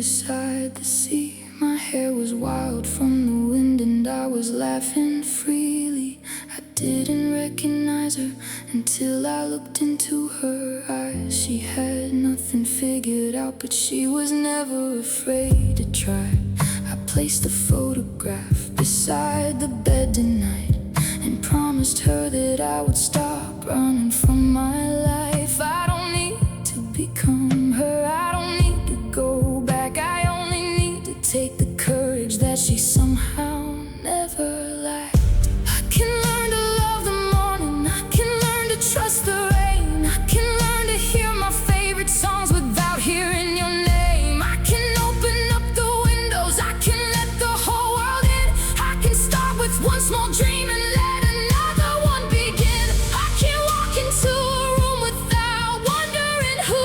beside the sea. My hair was wild from the wind and I was laughing freely. I didn't recognize her until I looked into her eyes. She had nothing figured out, but she was never afraid to try. I placed a photograph beside the bed tonight and promised her that I would stop running from my life. I don't need to become her, I don't need to go back. I only need to take the courage that she somehow never lacked. I can learn to love the morning, I can learn to trust the rain, I can learn to hear my favorite songs without hearing your name. I can open up the windows, I can let the whole world in. I can start with one small dream and let another one begin. I can walk into a room without wondering who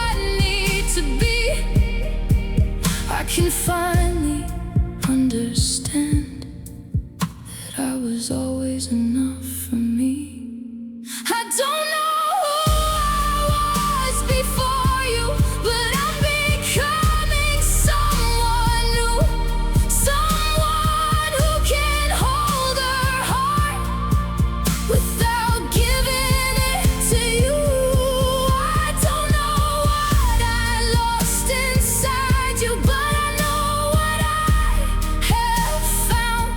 I need to be. I can finally understand that I was always enough for me. I don't know who I was before you, but I'm becoming someone new, someone who can hold her heart without giving it to you. I don't know what I lost inside you, but I know what I have found.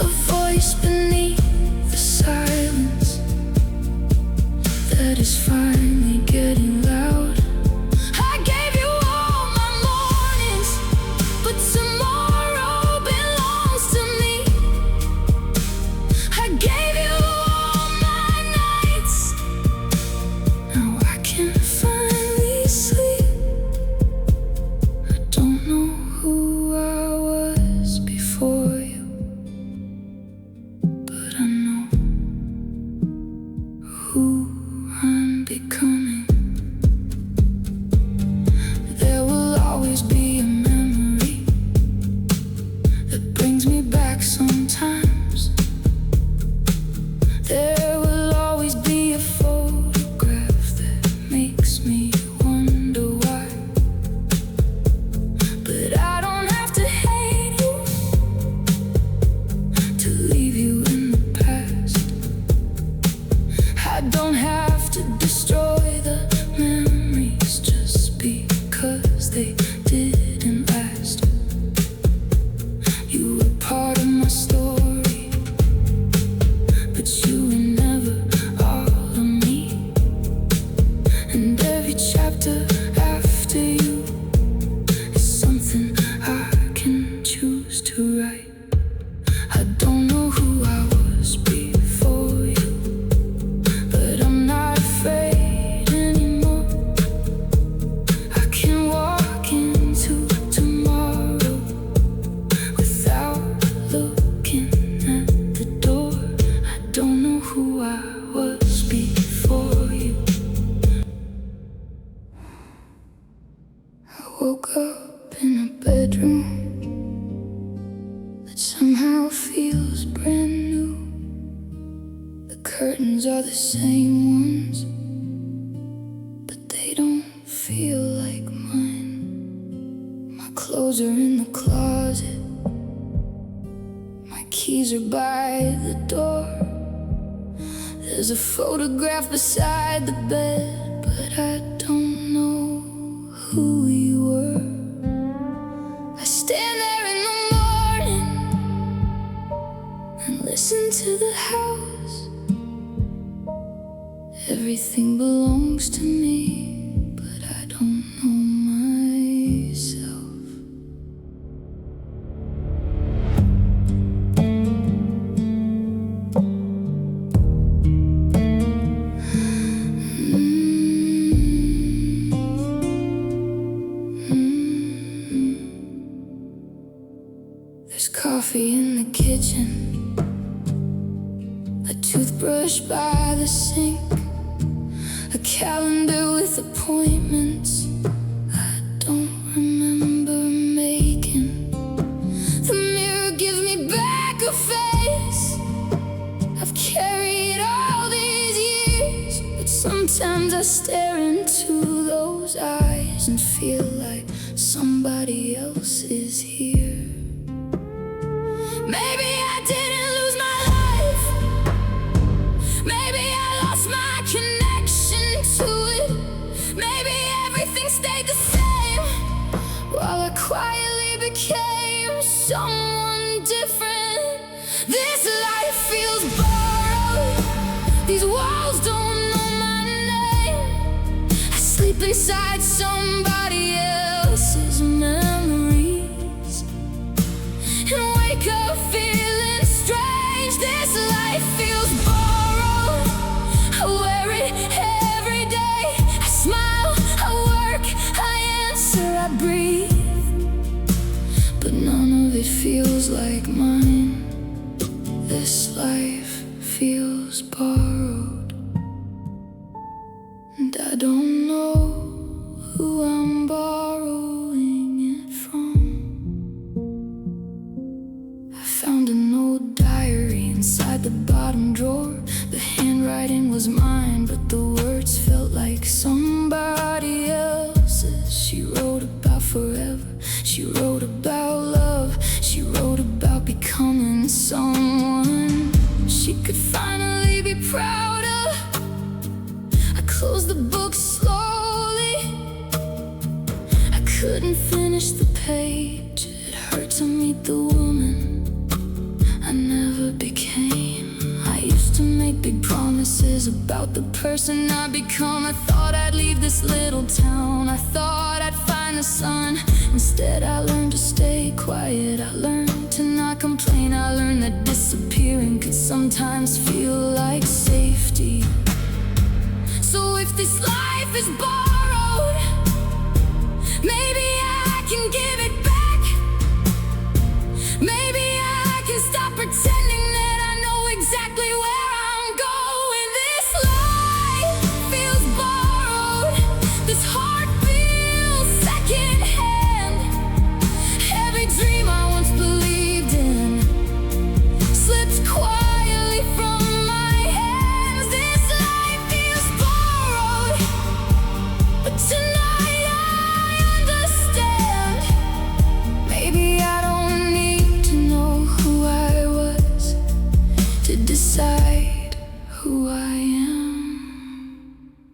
A voice beneath the silence that is finally getting loud. I gave you all my mornings, but tomorrow belongs to me. I gave you all my nights, now I can finally sleep. I don't know who I was before you, but I know who I'm becoming. There will always be a memory that brings me back sometimes. There will always be a photograph that makes me wonder why. But I don't have to hate you to leave you in the past. I don't have to destroy the memories just because they didn't last. You were part of my story, but you were never all of me. And every chapter after you is something I can choose to write. I don't know who I was before you, but I'm not afraid anymore. I can walk into tomorrow without looking at the door. I don't know who I was before you. I woke up in a bedroom that somehow feels brand new. The curtains are the same ones, but they don't feel like mine. My clothes are in the closet, my keys are by the door. There's a photograph beside the bed, but I don't know who you were. I stand there in the morning and listen to the house. Everything belongs to me, but I don't know myself. There's coffee in the kitchen, a toothbrush by the sink, a calendar with appointments I don't remember making. The mirror gives me back a face I've carried all these years, but sometimes I stare into those eyes and feel like somebody else is here. Maybe I didn't lose my life. Maybe I lost my connection to it. Maybe everything stayed the same while I quietly became someone different. This life feels borrowed. These walls don't know my name. I sleep inside somebody else's memories and wake up feeling strange. This life feels borrowed. I wear it every day. I smile, I work, I answer, I breathe, but none of it feels like mine. This life feels borrowed, and I don't know who I'm borrowing it from. I found an old diary inside the bottom drawer. The handwriting was mine, but the words felt like somebody else's. She wrote about forever, she wrote about love, she wrote about becoming someone she could finally be proud of. I closed the book slowly. I couldn't finish the page. It hurt to meet the woman I never became. I used to make big promises about the person I'd become. I thought I'd leave this little town. I thought I'd find the sun. Instead I learned to stay quiet. I learned to not complain. I learned that disappearing could sometimes feel like safety. So if this life is borrowed, maybe I can give it back. Maybe I can stop pretending that I know exactly where I'm going. This life feels borrowed. This heart feels secondhand. Every dream I once believed in slipped quietly from my hands. This life feels borrowed, but tonight I understand. Maybe I don't need to know who I was to decide who I am.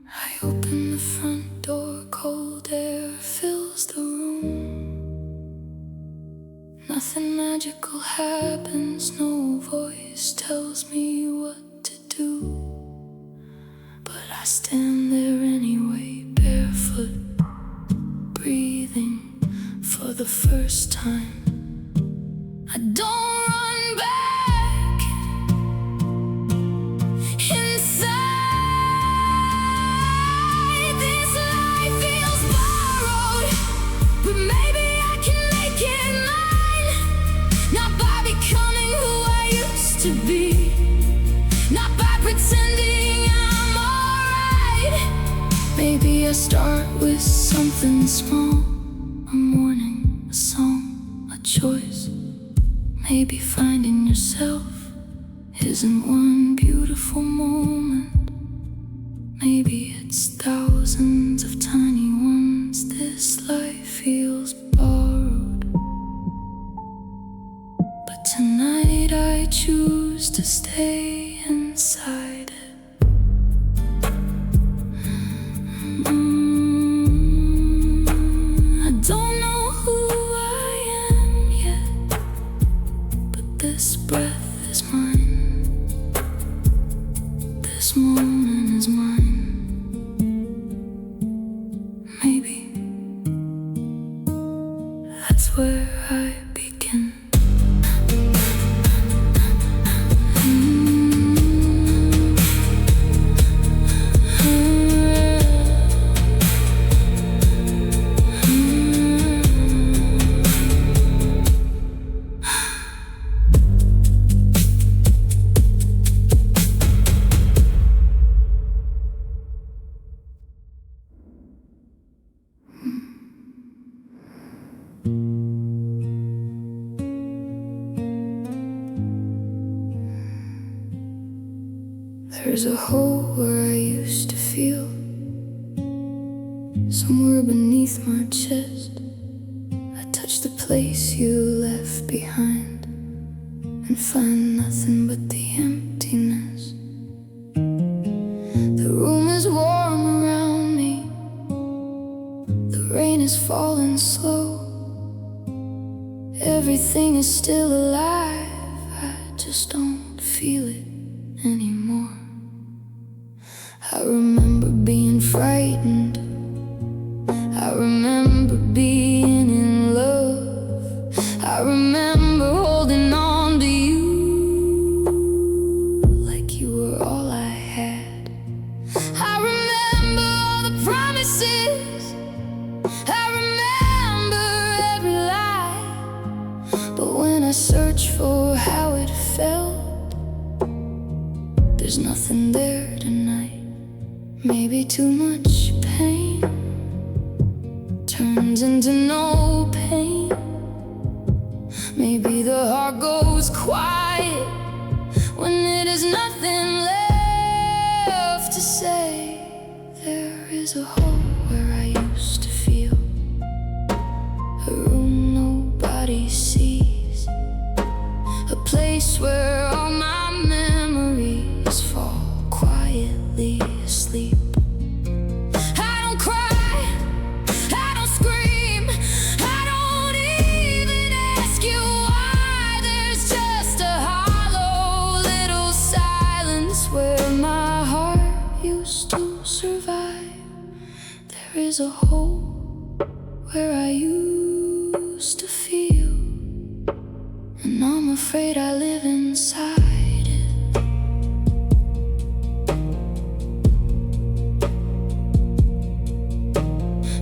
I open the front door, cold air fills the room. Nothing magical happens, no voice tells me what to do, but I stand there anyway, barefoot, breathing for the first time. I don't run back inside. This life feels borrowed, but maybe I can make it mine. Not by becoming who I used to be, not by pretending I'm alright. Maybe I start with something small, a morning, a song, a choice. Maybe finding yourself isn't one beautiful moment. Maybe it's thousands of tiny ones. This life feels borrowed, but tonight I choose to stay inside it. I don't know who I am yet, but this breath is mine. This moment is mine. Maybe that's where I begin. There's a hole where I used to feel, somewhere beneath my chest. place you left behind and find nothing but the emptiness. The room is warm around me, the rain is falling slow. Everything is still alive, I just don't feel it anymore. I remember being frightened, I remember being in love, I remember holding on to you like you were all I had. I remember all the promises, I remember every lie. But when I search for how it felt, there's nothing there tonight. Maybe too much pain turns into no pain. Maybe the heart goes quiet when it has nothing left to say. There is a hole where I used to feel, a room nobody sees, a place where all my memories fall quietly asleep. I don't cry, I don't scream, I don't even ask you why. There's just a hollow little silence where my heart used to survive. There is a hole where I used to feel, and I'm afraid I live inside it.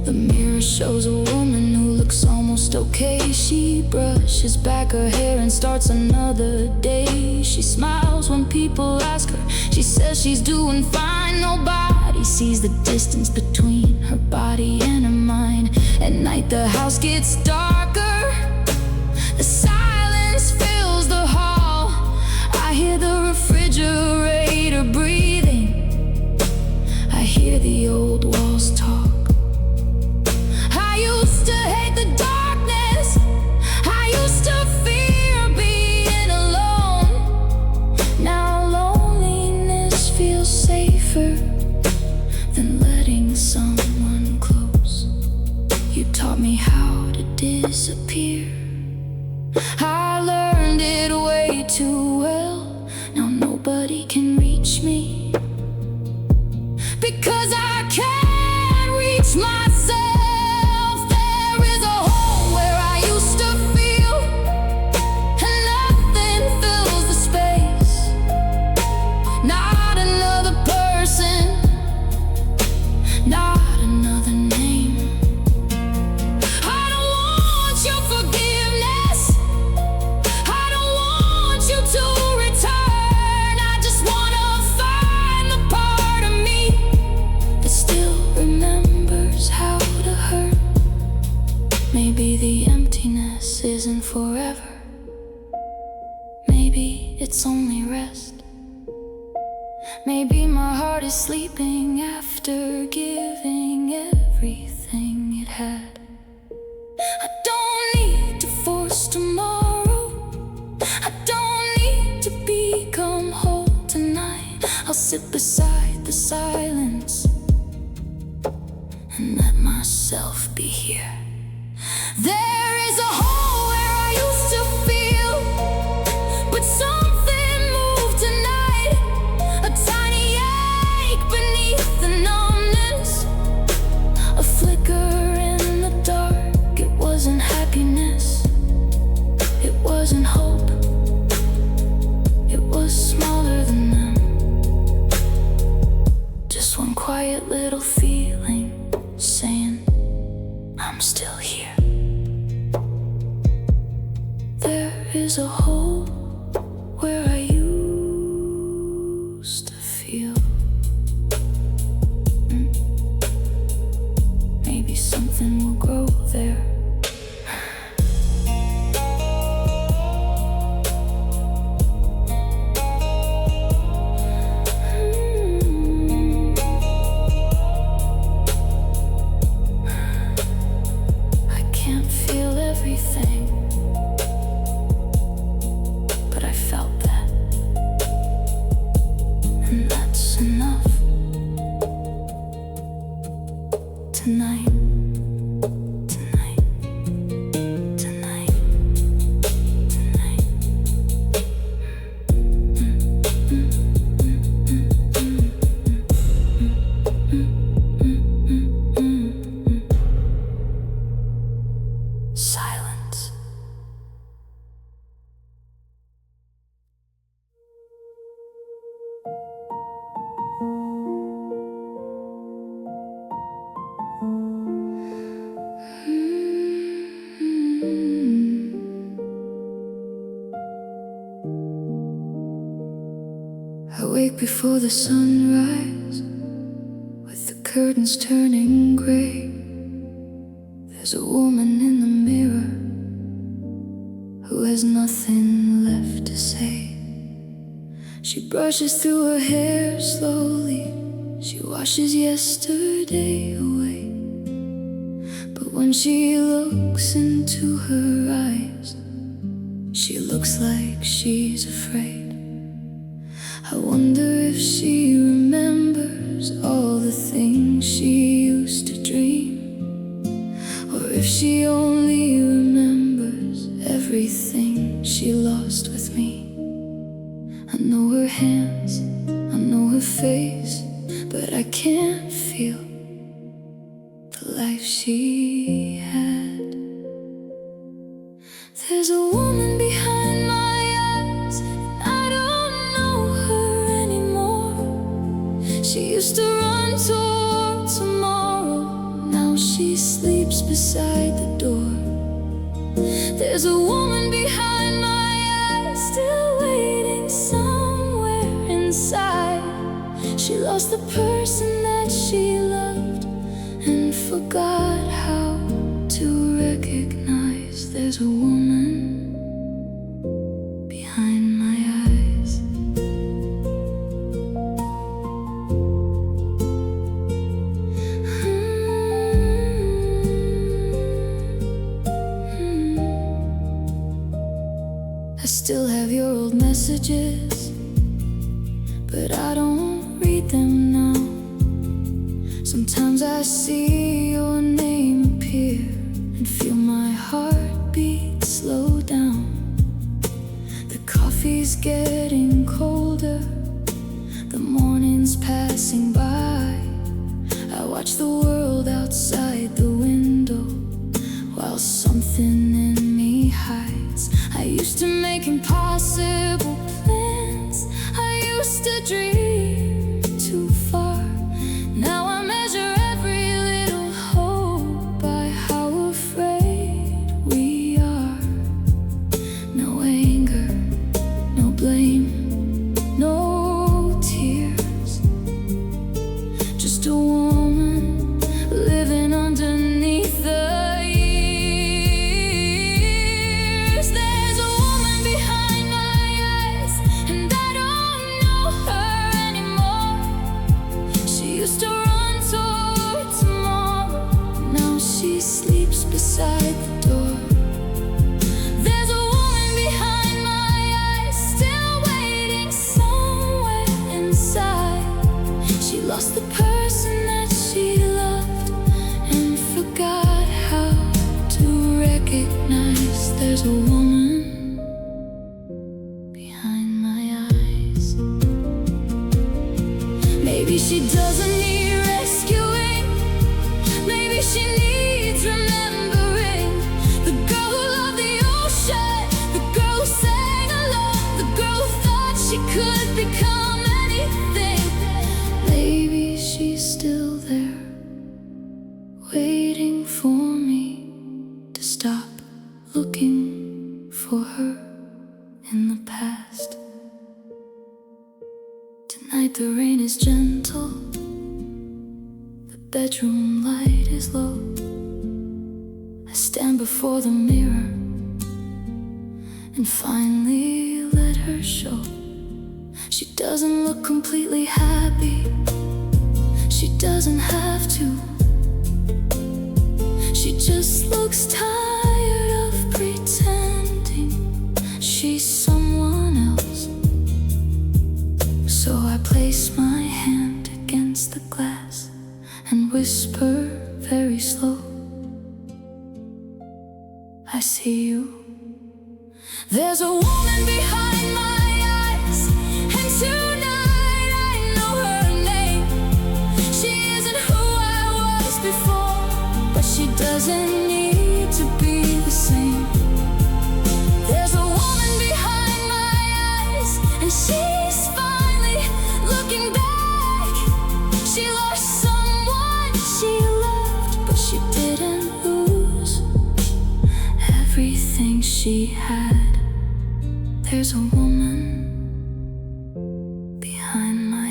The mirror shows a woman who looks almost okay. She brushes back her hair and starts another day. She smiles when people ask her, she says she's doing fine. Nobody sees the distance between her body and her mind. At night the house gets darker, the silence fills the hall. I hear the refrigerator breathing, I hear the old walls talk. I used to hate the darkness, I used to fear being alone. Now loneliness feels safer than letting someone close. You taught me how to disappear, I learned it way too well. Now nobody can reach me, because I can't reach myself. There is a hole where I used to feel, and nothing fills the space. Not another person, not another name. I don't want your forgiveness, I don't want you to return. I just wanna find the part of me that still remembers how to hurt. Maybe the emptiness isn't forever, maybe it's only rest. Maybe my heart is sleeping after giving everything it had. I don't need to force tomorrow, I don't need to become whole tonight. I'll sit beside the silence and let myself be here. There is a hole where I used to feel, but something moved tonight. A tiny ache beneath the numbness, a flicker in the dark. It wasn't happiness, it wasn't hope, it was smaller than them. Just one quiet little feeling saying, I'm still here. There is a hole where I used to feel. Maybe something will grow there. I can't feel everything. before the sunrise, with the curtains turning gray. There's a woman in the mirror who has nothing left to say. She brushes through her hair slowly, she washes yesterday away. But when she looks into her eyes, she looks like she's afraid. I wonder if she remembers all the things she used to dream, or if she only remembers everything she lost with me. I know her hands, I know her face, but I can't feel the life she had. There's a woman behind my eyes, I don't know her anymore. She used to run toward tomorrow, now she sleeps beside the door. There's a woman behind my eyes, still waiting somewhere inside. She lost the person that she loved and forgot how to recognize. There's a woman behind my eyes. I still have your old messages, but I don't read them now. Sometimes I see your name appear and feel my heartbeat slow down. The coffee's getting colder, the morning's passing by. I watch the world outside the window while something in me hides. I used to make impossible plans, I used to dream too far. Now I measure every little hope by how afraid we are. No anger, no blame, no tears, just a woman living underneath the years. There's a woman behind my eyes, and I don't know her anymore. She used to run toward tomorrow, now she sleeps beside the door. There's a woman behind my eyes, still waiting somewhere inside. She lost the person that she loved and forgot how to recognize. There's a woman behind my eyes. Maybe she doesn't need rescuing, maybe she needs remembering. The girl who loved the ocean, the girl who sang alone, the girl who thought she could become anything. Maybe she's still there, waiting for me to stop looking for her in the past. Tonight the rain is gentle, the bedroom light is low. I stand before the mirror and finally let her show. She doesn't look completely happy, she doesn't have to. She just looks tired of pretending she's someone else. So I place my hand against the glass and whisper very slow, I see you. There's a woman behind my eyes, and tonight I know her name. She isn't who I was before, but she doesn't need to be the same. There's a woman behind my eyes, and she's finally looking back. She lost someone she loved, but she didn't lose everything she had. There's a woman behind my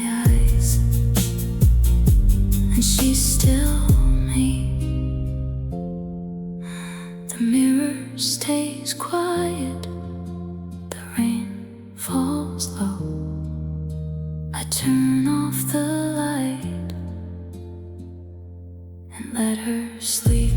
she's still me. The mirror stays quiet, the rain falls low. I turn off the light and let her sleep.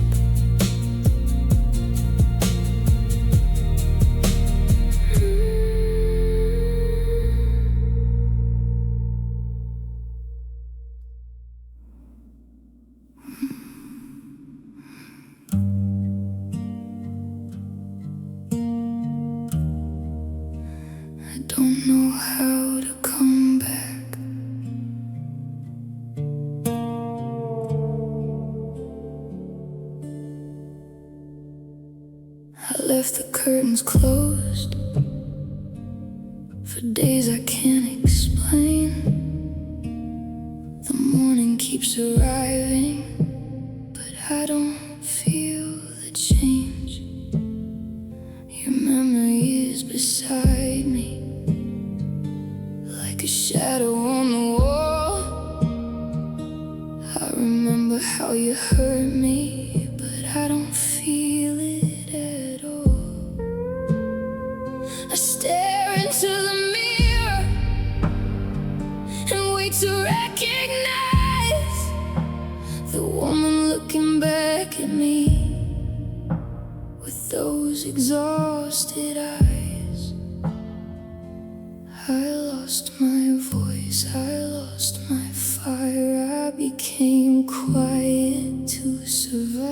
I don't know how to come back. I left the curtains closed for days I can't explain. The morning keeps arriving, but I don't feel the change. Your memory is beside me, like a shadow on the wall. I remember how you hurt me, but I don't feel it at all. I stare into the mirror and wait to recognize the woman looking back at me with those exhausted eyes. I lost my voice, I lost my fire. I became quiet to survive.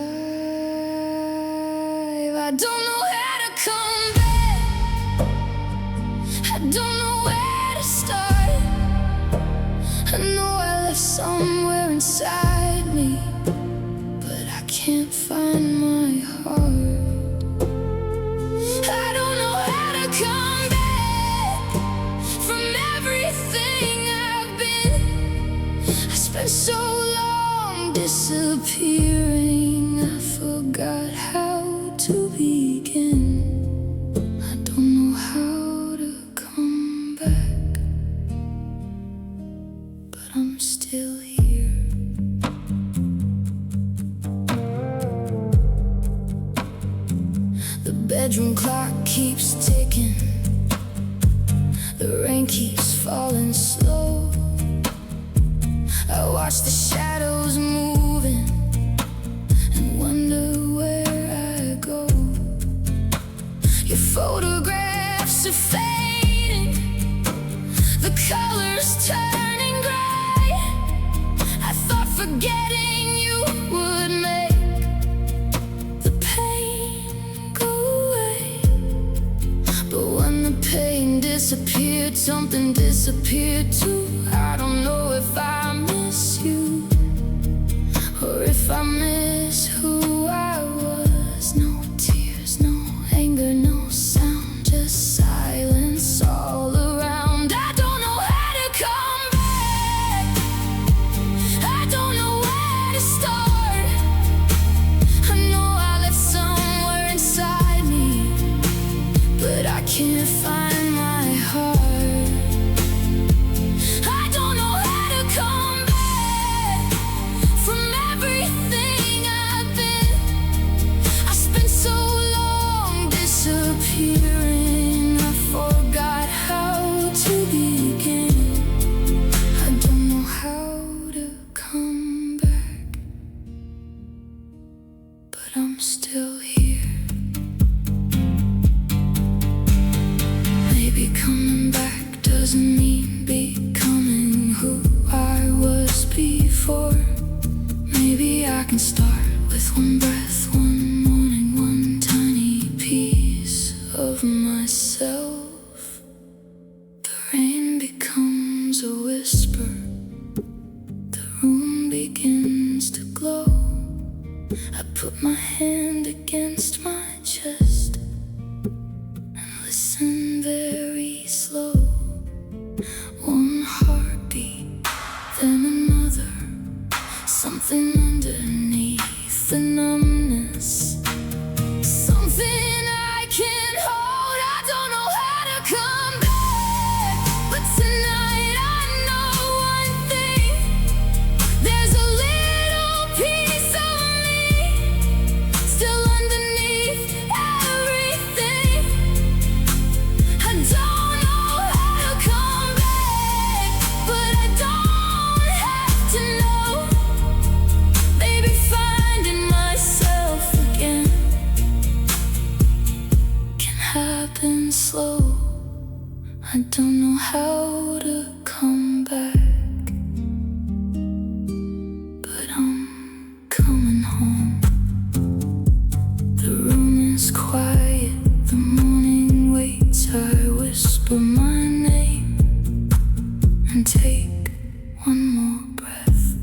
I don't know how to come back. I don't know where to start. I know I left somewhere inside me, but I can't find my heart. I don't know how to come back from everything I've been. I spent so long disappearing, I forgot how to begin. I don't know how to come back, but I'm still here. The bedroom clock keeps ticking, the rain keeps falling slow. I watch the shadows moving and wonder where I go. Your photographs are fading, the colors turning gray. I thought forgetting you would make the pain go away, but when the pain disappeared, something disappeared too. I don't know if I miss you or if I miss who I was. No tears, no anger, no sound, just silence all around. I don't know how to come back. I don't know where to start. I know I left somewhere inside me, but I can't find my heart. I don't know how to come back from everything I've been. I spent so long disappearing, I forgot how to begin. I don't know how to come back, but I'm still here. Maybe coming back doesn't mean becoming who I was before. Maybe I can start with one breath, one morning, one tiny piece of myself. The rain becomes a whisper, the room begins to glow. I put my hand against my chest and listen very slow. One heartbeat, then another, something underneath the numbness, something I can hold. I don't know how to come back, but tonight I know one thing. There's a little how to come back, but I'm coming home. The room is quiet, the morning waits. I whisper my name and take one more breath.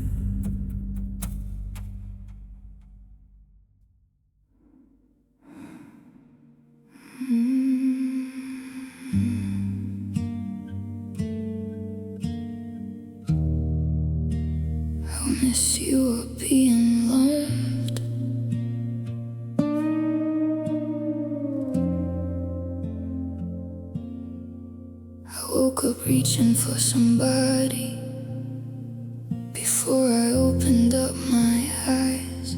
I'll miss you up being loved. I woke up reaching for somebody before I opened up my eyes.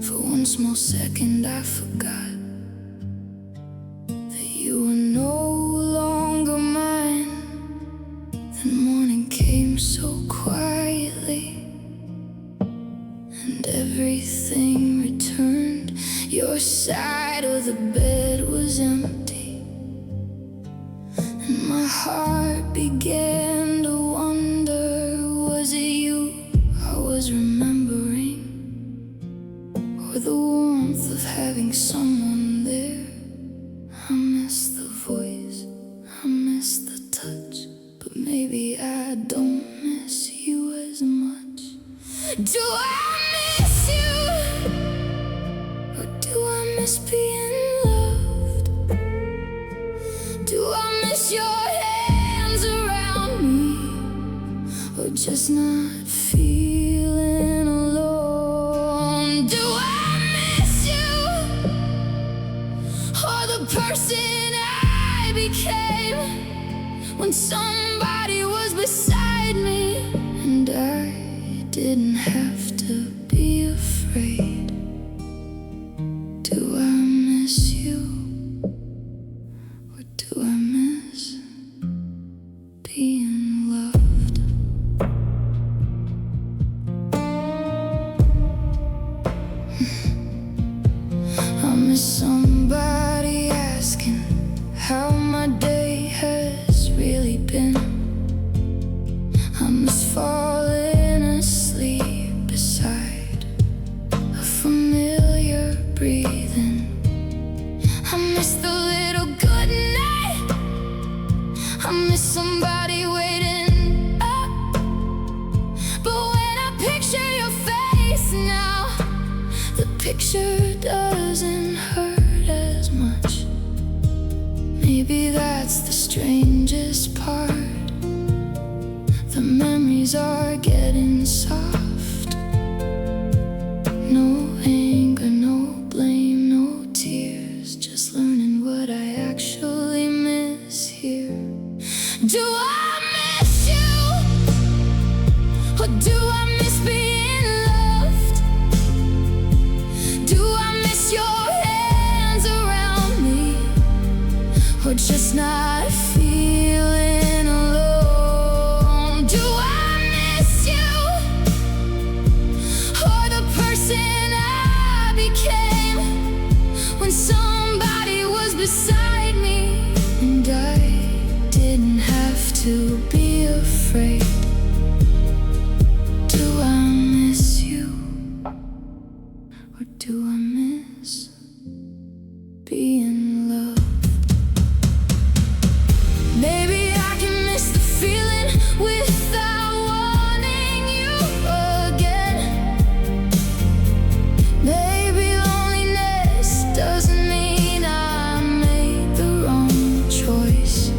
For one small second I forgot that you were no longer mine. Then morning came so quietly, and everything returned. Your side of the bed was empty, and my heart began to wonder, was it you I was remembering, or the warmth of having someone there? I miss the voice, I miss the touch, but maybe I don't miss you as much. Do I miss you, or do I miss being loved? Do I miss your hands around me, or just not feeling alone? Do I miss you, or the person I became when somebody was beside me and I didn't have to be afraid? Do I miss you, or do I miss being loved? I miss somebody asking how my day has really been. I miss falling asleep beside a familiar breathing. I miss the little good night. I miss somebody waiting up. But when I picture your face now, the picture doesn't hurt as much. Maybe that's the strangest part. The memories are getting soft. No anger, no blame, no tears, just learning what I actually miss here. Do I miss you, or do I miss being loved? Do I miss your hands around me, or just not feeling alone? Do I miss you, or the person I became when somebody was beside me and I didn't have to be afraid? Do I miss you, or do I miss being loved? Maybe I can miss the feeling without wanting you again. Maybe loneliness doesn't mean I made the wrong choice.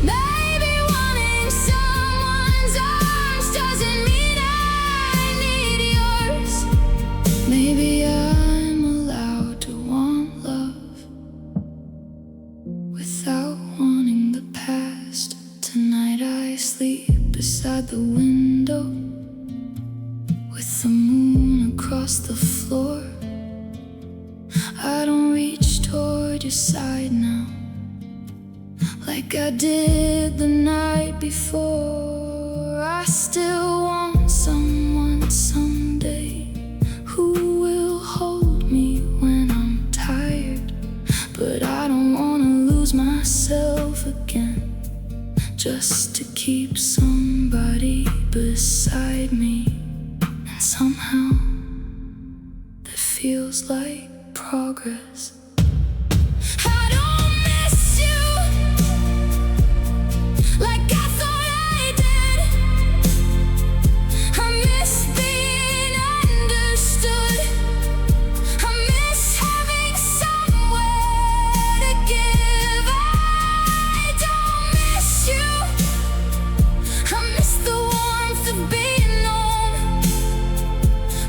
Maybe wanting someone's arms doesn't mean I need yours. Maybe I'm allowed to want love without wanting the past. Tonight I sleep beside the window with the moon across the floor. I don't reach toward your side now like I did the night before. I still want someone someday who will hold me when I'm tired, but I don't wanna lose myself somebody beside me, and somehow that feels like progress. I don't miss you like I thought I did. I miss being understood. I miss having somewhere to give. I don't miss you. I miss the warmth of being known,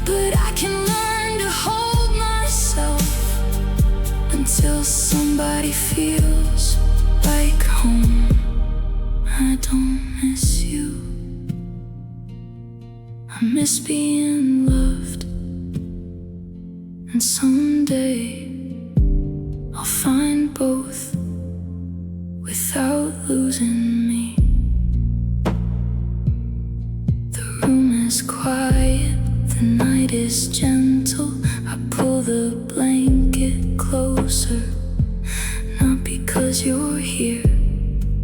but I can learn to hold myself until somebody feels like home. I don't miss you. I miss being loved, and someday I'll find both without losing me. The room is quiet, the night is gentle. I pull the blanket closer, not because you're here,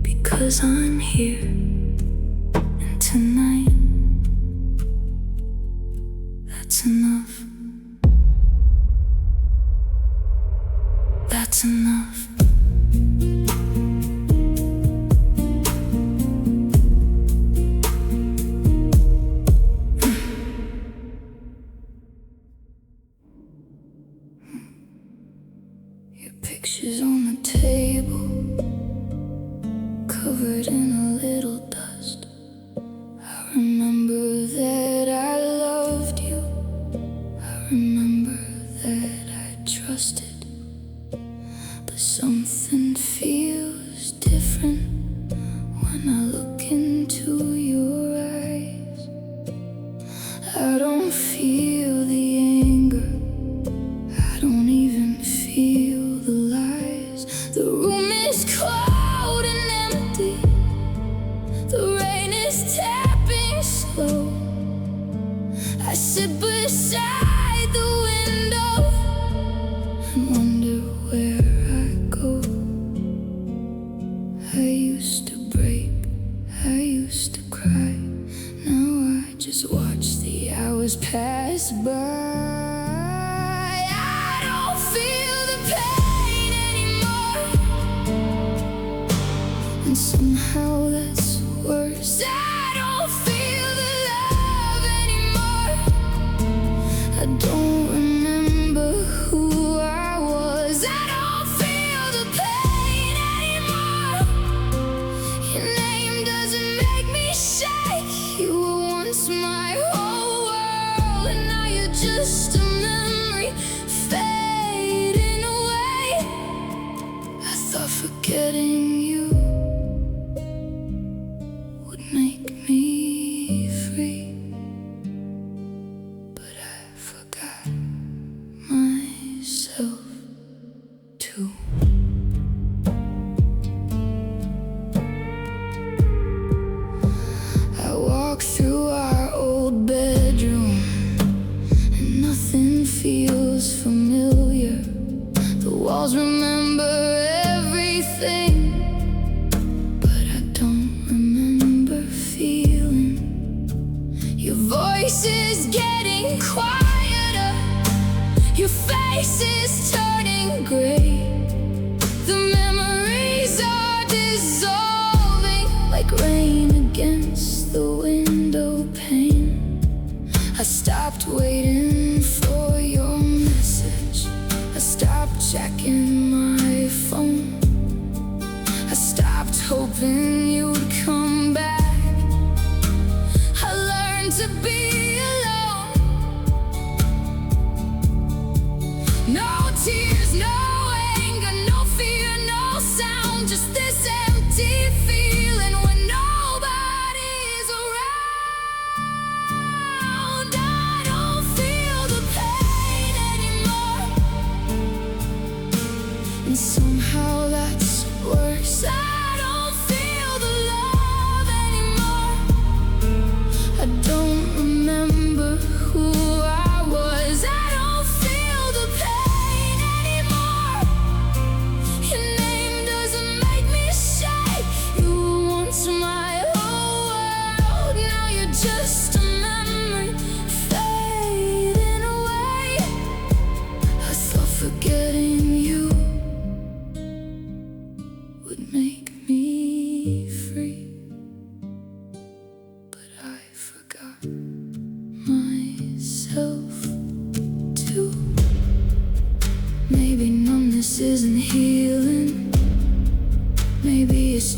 because I'm here. And tonight, that's enough. That's enough. Your picture's on the table, covered in a little dust. I remember that I loved you. I remember that I trusted. But something feels different when I look into your eyes. I don't feel the anger, I don't even feel the lies. The room is cold and empty, the rain is tapping slow. I sit beside the window and wonder where I go. I used to break, I used to cry. Now I just watch the hours pass by. I don't feel the pain anymore, and somehow that's worse. I don't feel the love anymore. I don't remember who I was. I don't feel the pain anymore. Your name doesn't make me shake. You were once my whole world, and now you're just a memory fading away. I thought forgetting you would make me free, but I forgot myself too. I walk through our old bedroom and nothing feels familiar. The walls remember everything, but I don't remember feeling. Your voice is getting quieter, your face is turning gray. The memories are dissolving like rain against the window pane. I stopped waiting for your message, I stopped checking my phone, I stopped hoping you'd come back. I learned to be alone. No tears, no anger, no fear, no sound, just this empty feeling when nobody's around. I don't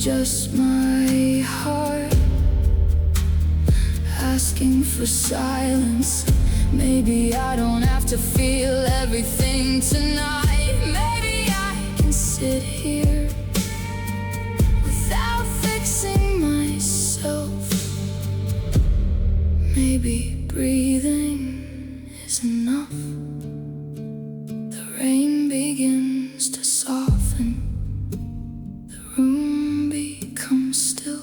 just my heart asking for silence. Maybe I don't have to feel everything tonight. Maybe I can sit here without fixing myself. Maybe breathing is enough. The rain begins to soften. The room becomes still.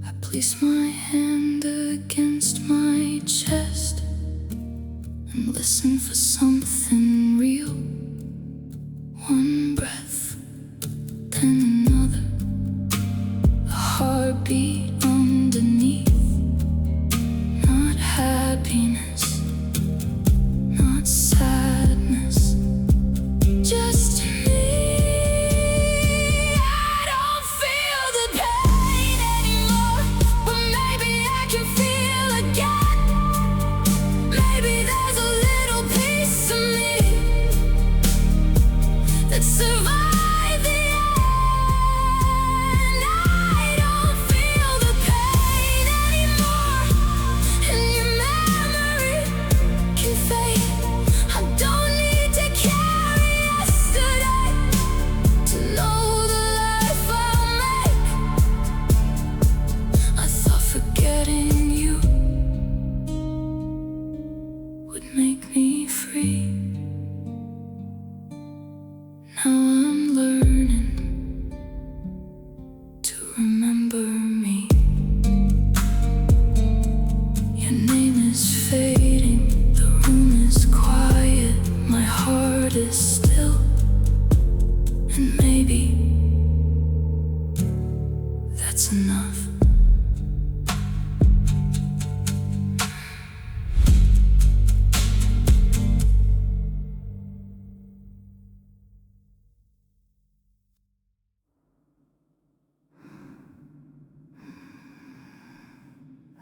I place my hand against my chest and listen for something real. One breath, then another, a heartbeat underneath. Not happiness, not sadness, just me. I don't feel the pain anymore, but maybe I can feel again. Maybe there's a little piece of me that survived the end. I don't feel the pain anymore, and your memory can fade. I don't need to carry yesterday to know the life I'll make. I thought forgetting you would make me free. Now I'm learning to remember me. Your name is fading, the room is quiet, my heart is still. And maybe that's enough.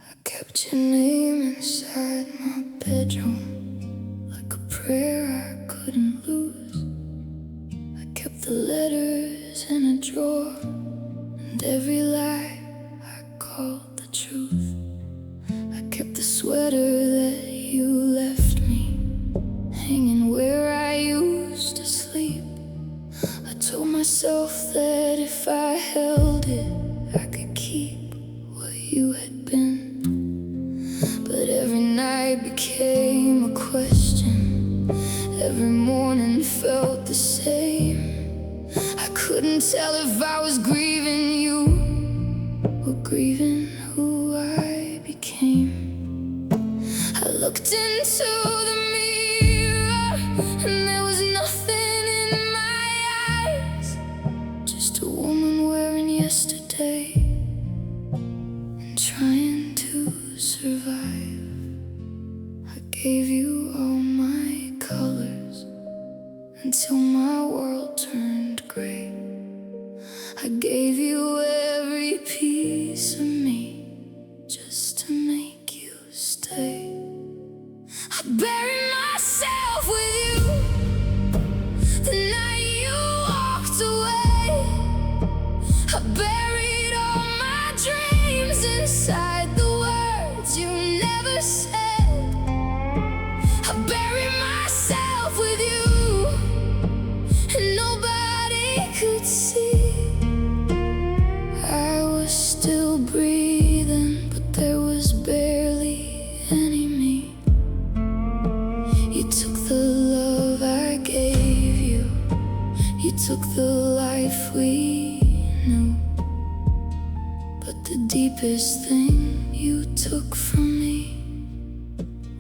I kept your name inside my bedroom like a prayer I couldn't lose. I kept the letters in a drawer, and every lie I called the truth. I kept the sweater that you left me hanging where I used to sleep. I told myself that if I held it, I could keep what you had been. But every night became a question. Every morning felt the same. I couldn't tell if I was grieving you or grieving who I became. I looked into the mirror and there was nothing in my eyes, just a woman wearing yesterday and trying to survive. I gave you all my colors until my world turned gray. I gave you every piece of me just to make you stay. I buried myself with you the night you walked away. I buried all my dreams inside the words you never said. I buried myself with you, and nobody could see. I was still breathing, but there was barely any me. You took the love I gave you, you took the life we knew, but the deepest thing you took from me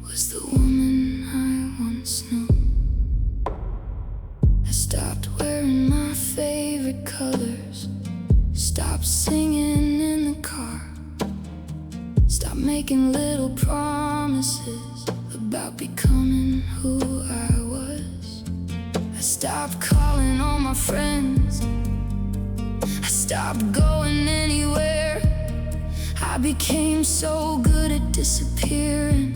was the woman I once knew. I stopped wearing my favorite colors, stopped singing in the car, stopped making little promises about becoming who I was. I stopped calling all my friends, I stopped going anywhere. I became so good at disappearing,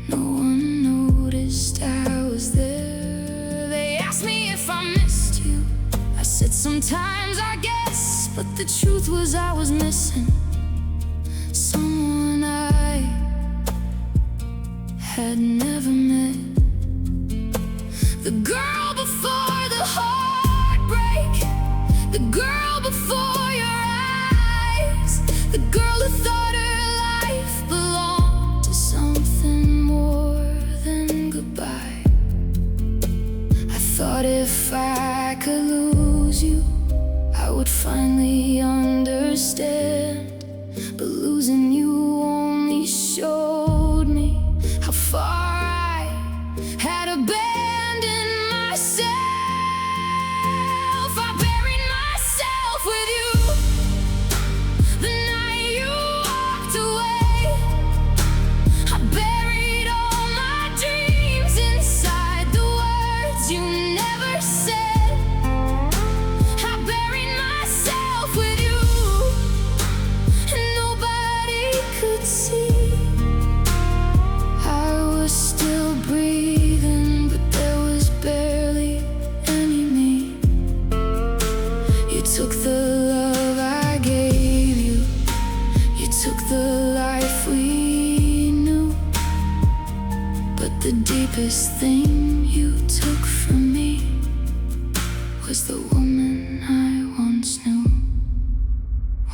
no one noticed I was there. They asked me if I missed you, I said sometimes I guess, but the truth was I was missing someone I had never met. The girl before the heartbreak, the girl before your eyes, the girl who thought her life belonged to something more than goodbye. I thought if I could lose you, I would finally understand. But losing you only showed me how far I had abandoned myself. I buried myself with you the night you walked away. I buried all my dreams inside the words you never said. I buried myself with you, and nobody could see. I was still breathing, but there was barely any me. You took the love I gave you, you took the life we knew, but the deepest thing you took from me was the woman I once knew.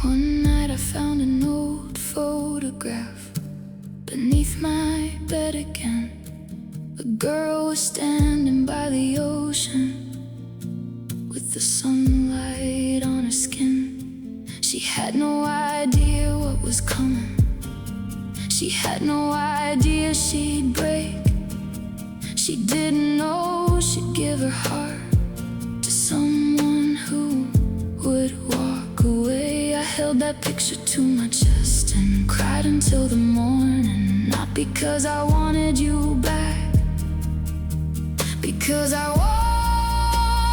One night I found an old photograph beneath my bed again. A girl was standing by the ocean with the sunlight on her skin. She had no idea what was coming. She had no idea she'd break. She didn't know she'd give her heart to someone who would walk away. I held that picture to my chest and cried until the morning. Not because I wanted you back, because I wanted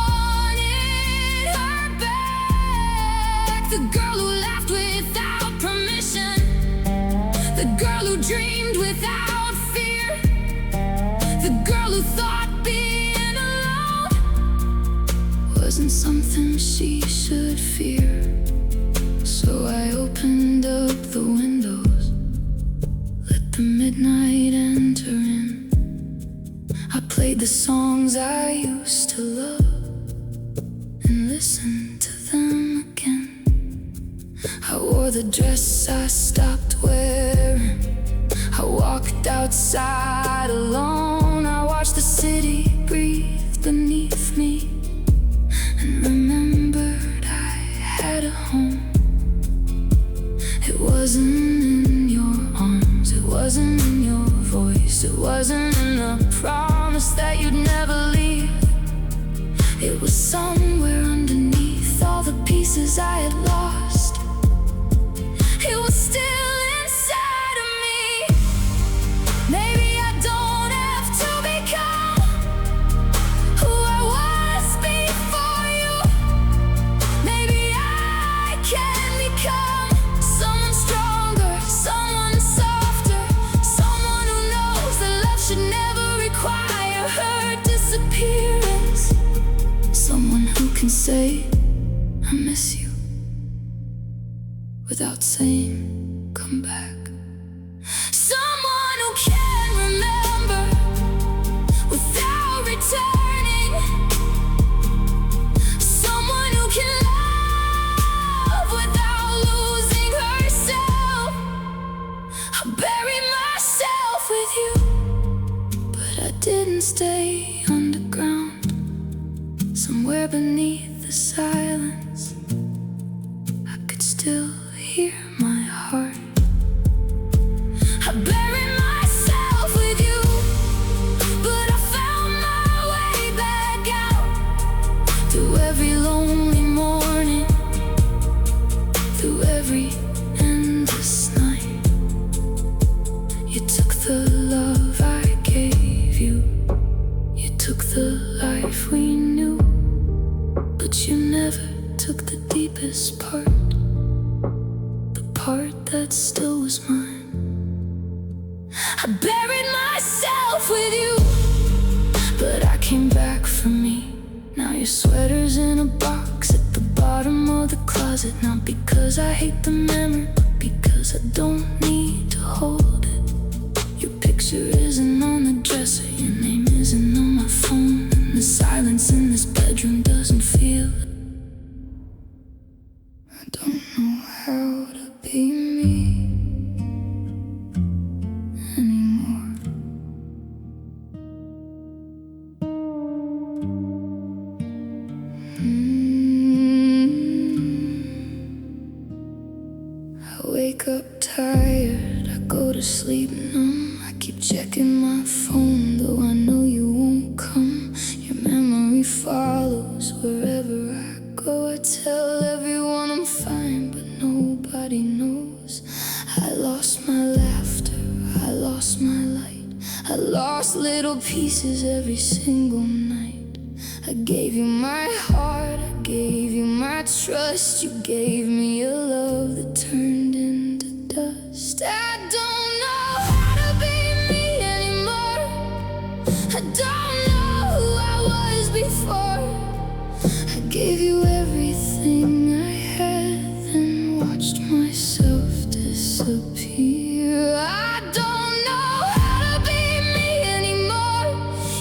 her back. The girl who laughed without permission, the girl who dreamed without fear, the girl who thought being alone wasn't something she should fear. So I opened up the windows, let the midnight enter in. I played the songs I used to love and listened to them again. I wore the dress I stopped wearing. I walked outside alone. I watched the city breathe beneath me and remembered I had a home. It wasn't in your arms, it wasn't in your voice, it wasn't in the promise that you'd never leave. It was somewhere underneath all the pieces I had lost. It was still inside of me. Maybe I don't have to become who I was before you. Maybe I can become someone stronger, someone softer, someone who knows that love should never require her disappearance. Someone who can say, I miss you, without saying, come back. Someone who can remember without returning. Someone who can love without losing herself. I buried myself with you, but I didn't stay underground. Somewhere beneath the silence, I could still hear my heart. I buried myself with you, but I found my way back out. Through every lonely morning, through every endless night. You took the love I gave you, you took the life we knew, but you never took the deepest part, the part that still was mine. I buried myself with you, but I came back for me. Now your sweater's in a box at the bottom of of the closet, not because I hate the memory, but because I don't need to hold it. Your picture isn't on the dresser, your name isn't on my phone, and the silence in this bedroom doesn't feel it. I don't know how to be me anymore. I wake up tired, I go to sleep numb. I keep checking my phone, though I know you won't come. Your memory follows wherever I go. I tell everyone I'm fine, but nobody knows. I lost my laughter, I lost my light, I lost little pieces every single night. I gave you my heart, I gave you my trust. You gave me a love that turned into dust. I don't know how to be me anymore. I don't know who I was before. I gave you everything I had, then watched myself disappear. I don't know how to be me anymore.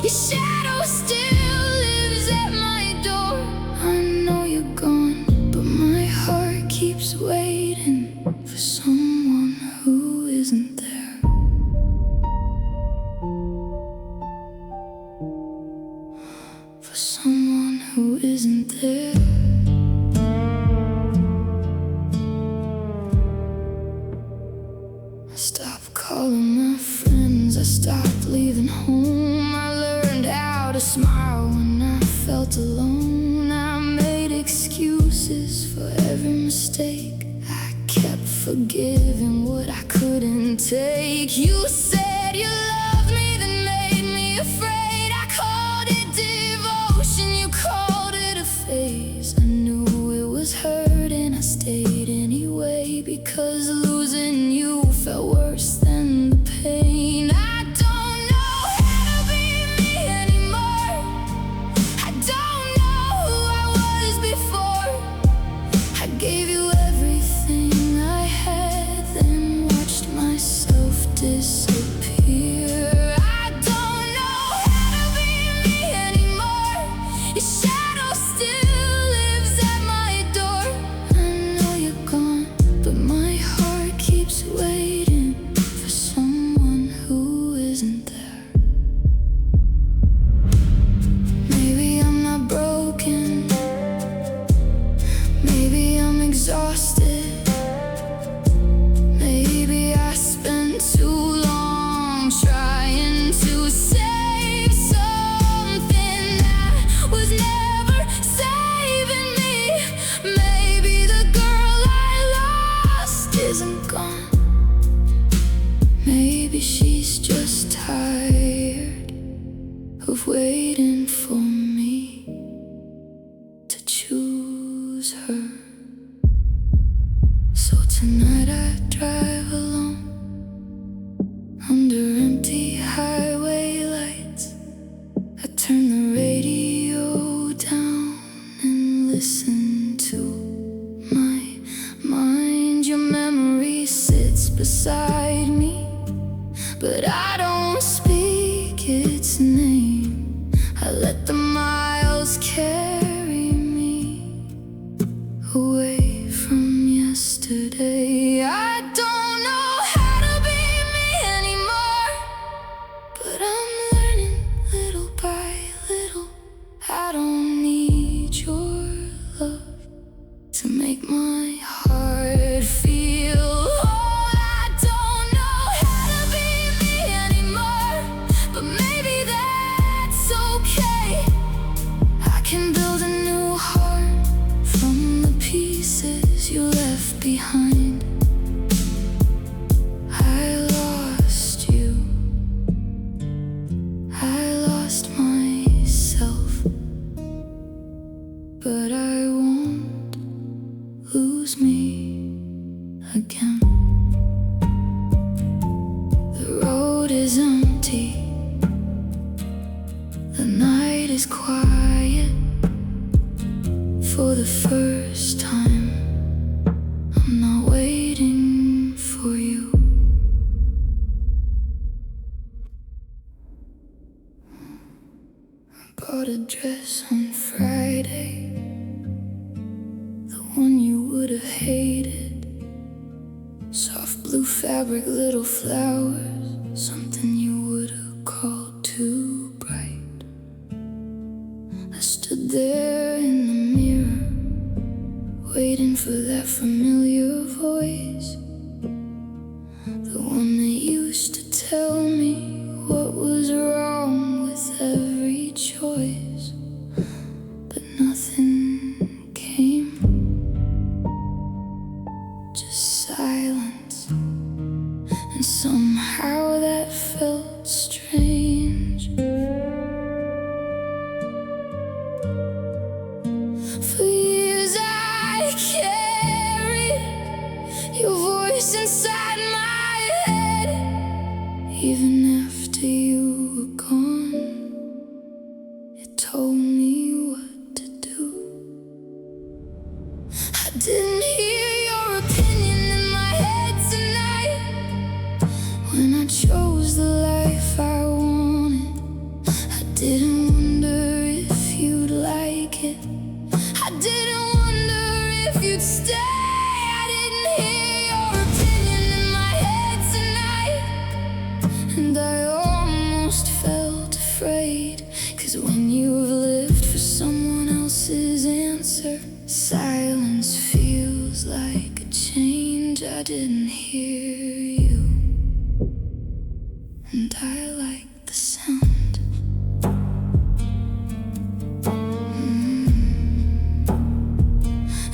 Your shadow still lives at my door. I know you're gone, but my heart keeps waiting for someone who isn't there. For someone who isn't there. I stopped calling my friends, I stopped leaving home. I learned how to smile when I felt alone. I made excuses for every mistake. I kept forgiving what I couldn't take. You said you loved me, then made me afraid. I called it devotion, you called it a phase. I knew it was hurting, I stayed anyway, because losing you felt worse than the pain. I don't know how to be me anymore. I don't know who I was before. I gave you everything I had, then watched myself disappear. I don't know how to be me anymore. Your shadow still lives at my door. I know you're gone, but my heart keeps waiting for someone who isn't there. Maybe I'm not broken, maybe I'm exhausted. Maybe I spent too long trying to save something that was never saving me. Maybe the girl I lost isn't gone. Maybe she's just tired of waiting for me to choose her. So tonight I drive alone under empty highway lights. I turn the radio down and listen to my mind. Your memory sits beside me, but I don't speak its name. I let the miles carry me away from yesterday. I don't know how to be me anymore, but I'm learning little by little. I don't need your love to make my heart feel whole. I don't know how to be me anymore, but maybe that's okay. I can build a new heart from the pieces you left behind. I lost you, I lost myself, but I won't lose me again. The road is empty, the night is quiet. For the first time bought a dress on Friday, the one you would have hated. Soft blue fabric, little flowers, something you would have called too bright. I stood there in the mirror, waiting for that familiar voice, the one that used to tell me what was wrong with every choice. But nothing came, just silence, and somehow that felt strange. For years I carried your voice inside my head. Even after you were gone, it told me what to do. I didn't hear your opinion in my head tonight when I chose the life I wanted. I didn't wonder if you'd like it. I didn't wonder if you'd stay. I didn't hear your opinion in my head tonight, and I almost felt afraid. 'Cause when you've lived for someone else's answer, silence feels like a change. I didn't hear you, and I like the sound.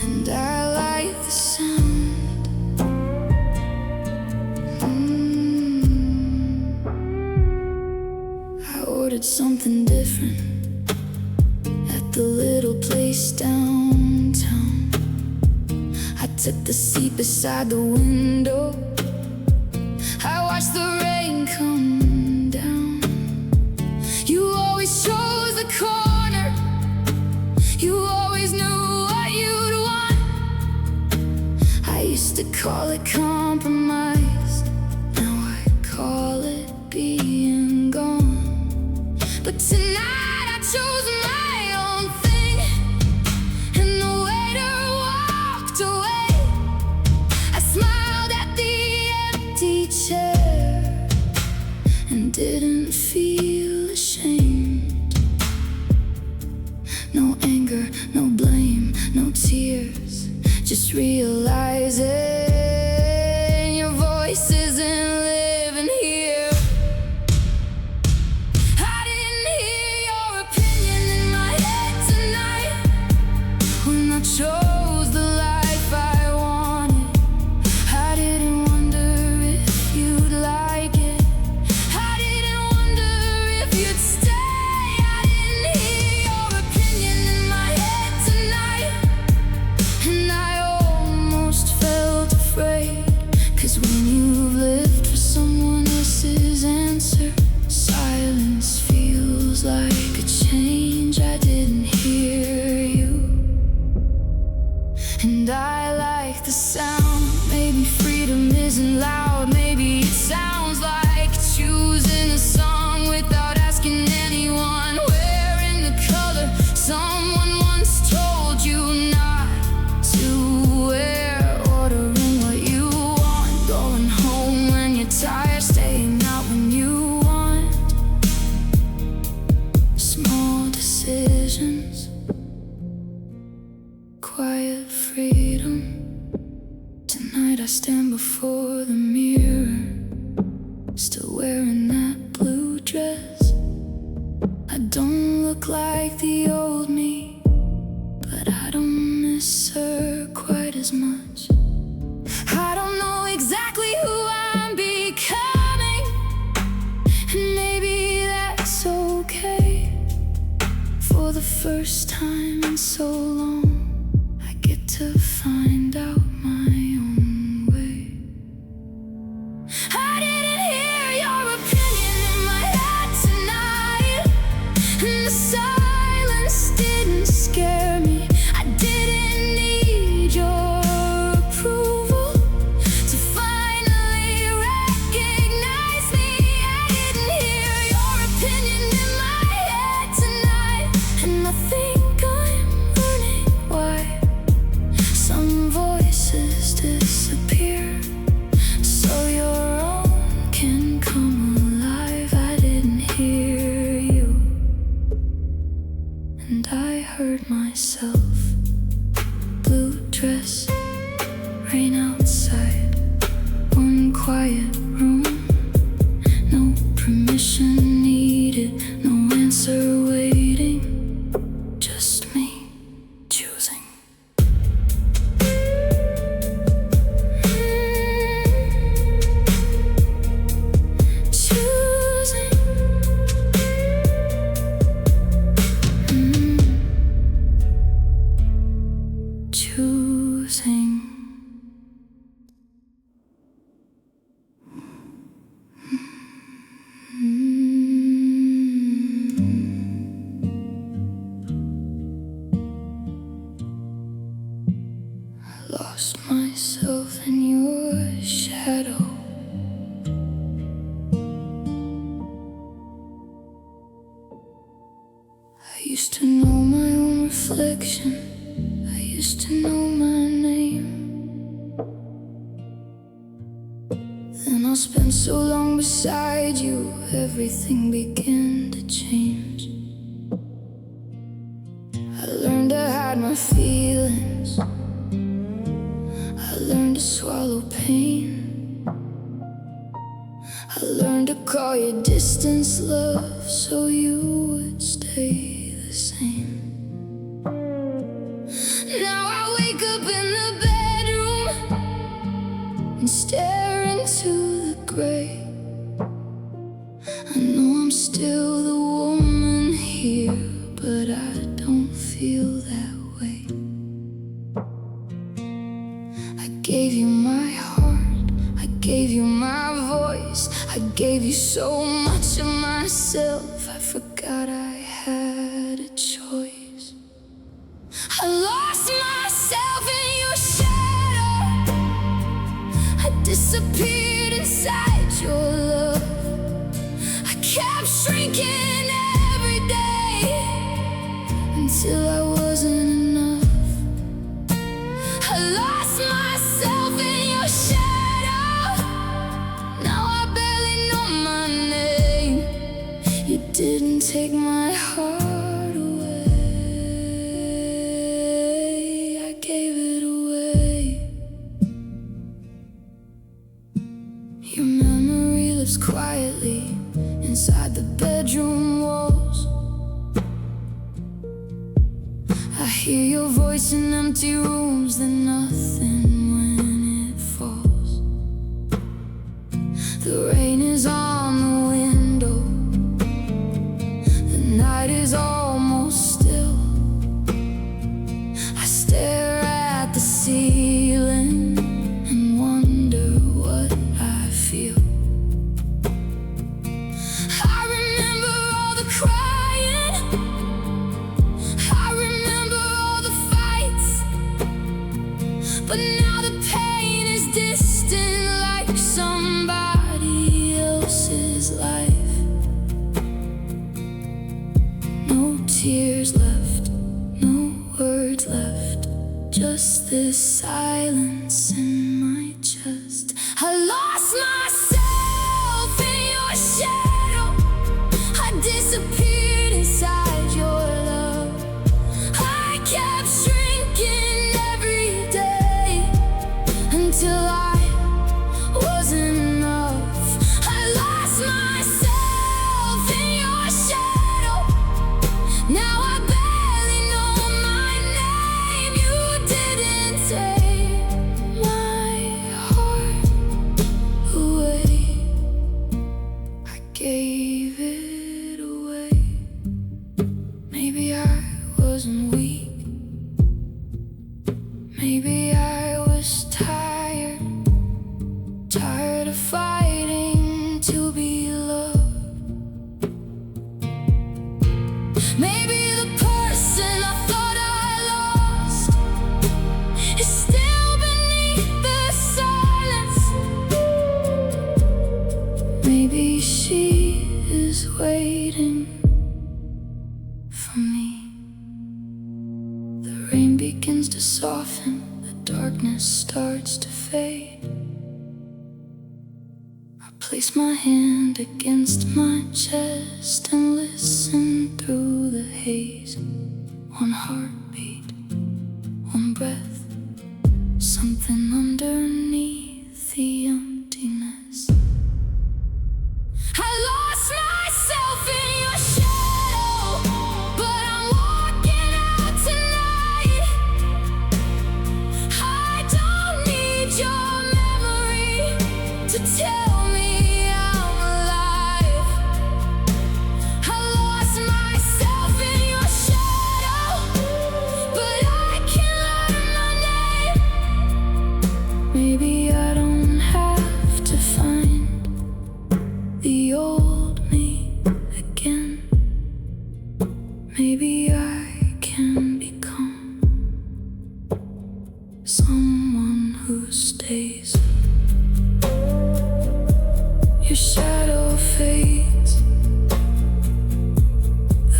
And I like the sound. I ordered something different at the little place downtown. I took the seat beside the window. I watched the rain come down. You always chose the corner. You always knew what you'd want. I used to call it compromise. Now I call it being gone. But tonight I chose my own thing, and the waiter walked away. I smiled at the empty chair and didn't feel ashamed. No anger, no blame, no tears, just realizing your voice isn't living here. I didn't hear your opinion in my head tonight when I chose the life I wanted. I didn't wonder if you'd like it. I didn't wonder if you'd stay. I didn't hear your opinion in my head tonight, and I almost felt afraid. 'Cause when you've lived for someone else's answer, silence feels like a change. I didn't hear you, and I like the sound. Maybe freedom isn't loud. Maybe it sounds like choosing a song without asking anyone. Wearing the color someone once told you not to wear. Ordering what you want, going home when you're tired, staying out when you want. Small decisions, quiet freedom. Tonight I stand before the mirror, still wearing that blue dress. I don't look like the old me, but I don't miss her quite as much. I don't know exactly who I'm becoming, and maybe that's okay. For the first time in so long, I get to find out my own way. I didn't hear your opinion in my head tonight, and the silence used to know my own reflection. I used to know my name. Then I spent so long beside you, everything began to change. I learned to hide my feelings. I learned to swallow pain. I learned to call your distance love, so you would stay the same. Now I wake up in the bedroom and stare into the gray. I know I'm still the woman here, but I don't feel that way. I gave you my heart, I gave you my voice, I gave you so much of myself, I forgot I had a choice. I lost myself in your shadow, I disappeared inside your love. I kept shrinking every day until I wasn't enough. I lost myself in your shadow, now I barely know my name. You didn't take my heart away, I gave it away. Your memory lives quietly inside the bedroom walls. I hear your voice in empty rooms, then nothing when it falls. The rain is on the window, the night is almost still. I stare at the ceiling and wonder what I feel. I remember all the crying, I remember all the fights, but now the pain is distant like somebody else's life. No tears left, no words left, just this silence in my chest. I lost myself in your shadow, I disappeared inside your love. I kept shrinking every day until I wasn't enough. I lost myself in your shadow, now I barely know my name. You didn't take my heart away, I gave it away. Maybe I wasn't weak, maybe I was tired, tired of fighting to be loved. Maybe the person I thought I lost is still beneath the silence. Maybe she is waiting for me. The rain begins to soften, the darkness starts to fade. I place my hand against my chest and listen through the haze. One heartbeat, one breath, something underneath the emptiness. I lost myself in your shadow, but I'm walking out tonight. I don't need your memory to tell me I'm alive. I lost myself in your shadow, but I can't learn my name. Maybe I don't have to find the old me again. Maybe I can become someone who stays. Your shadow fades,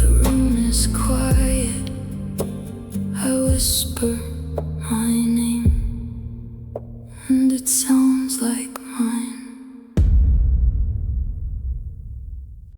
the room is quiet. whisper my name, and it sounds like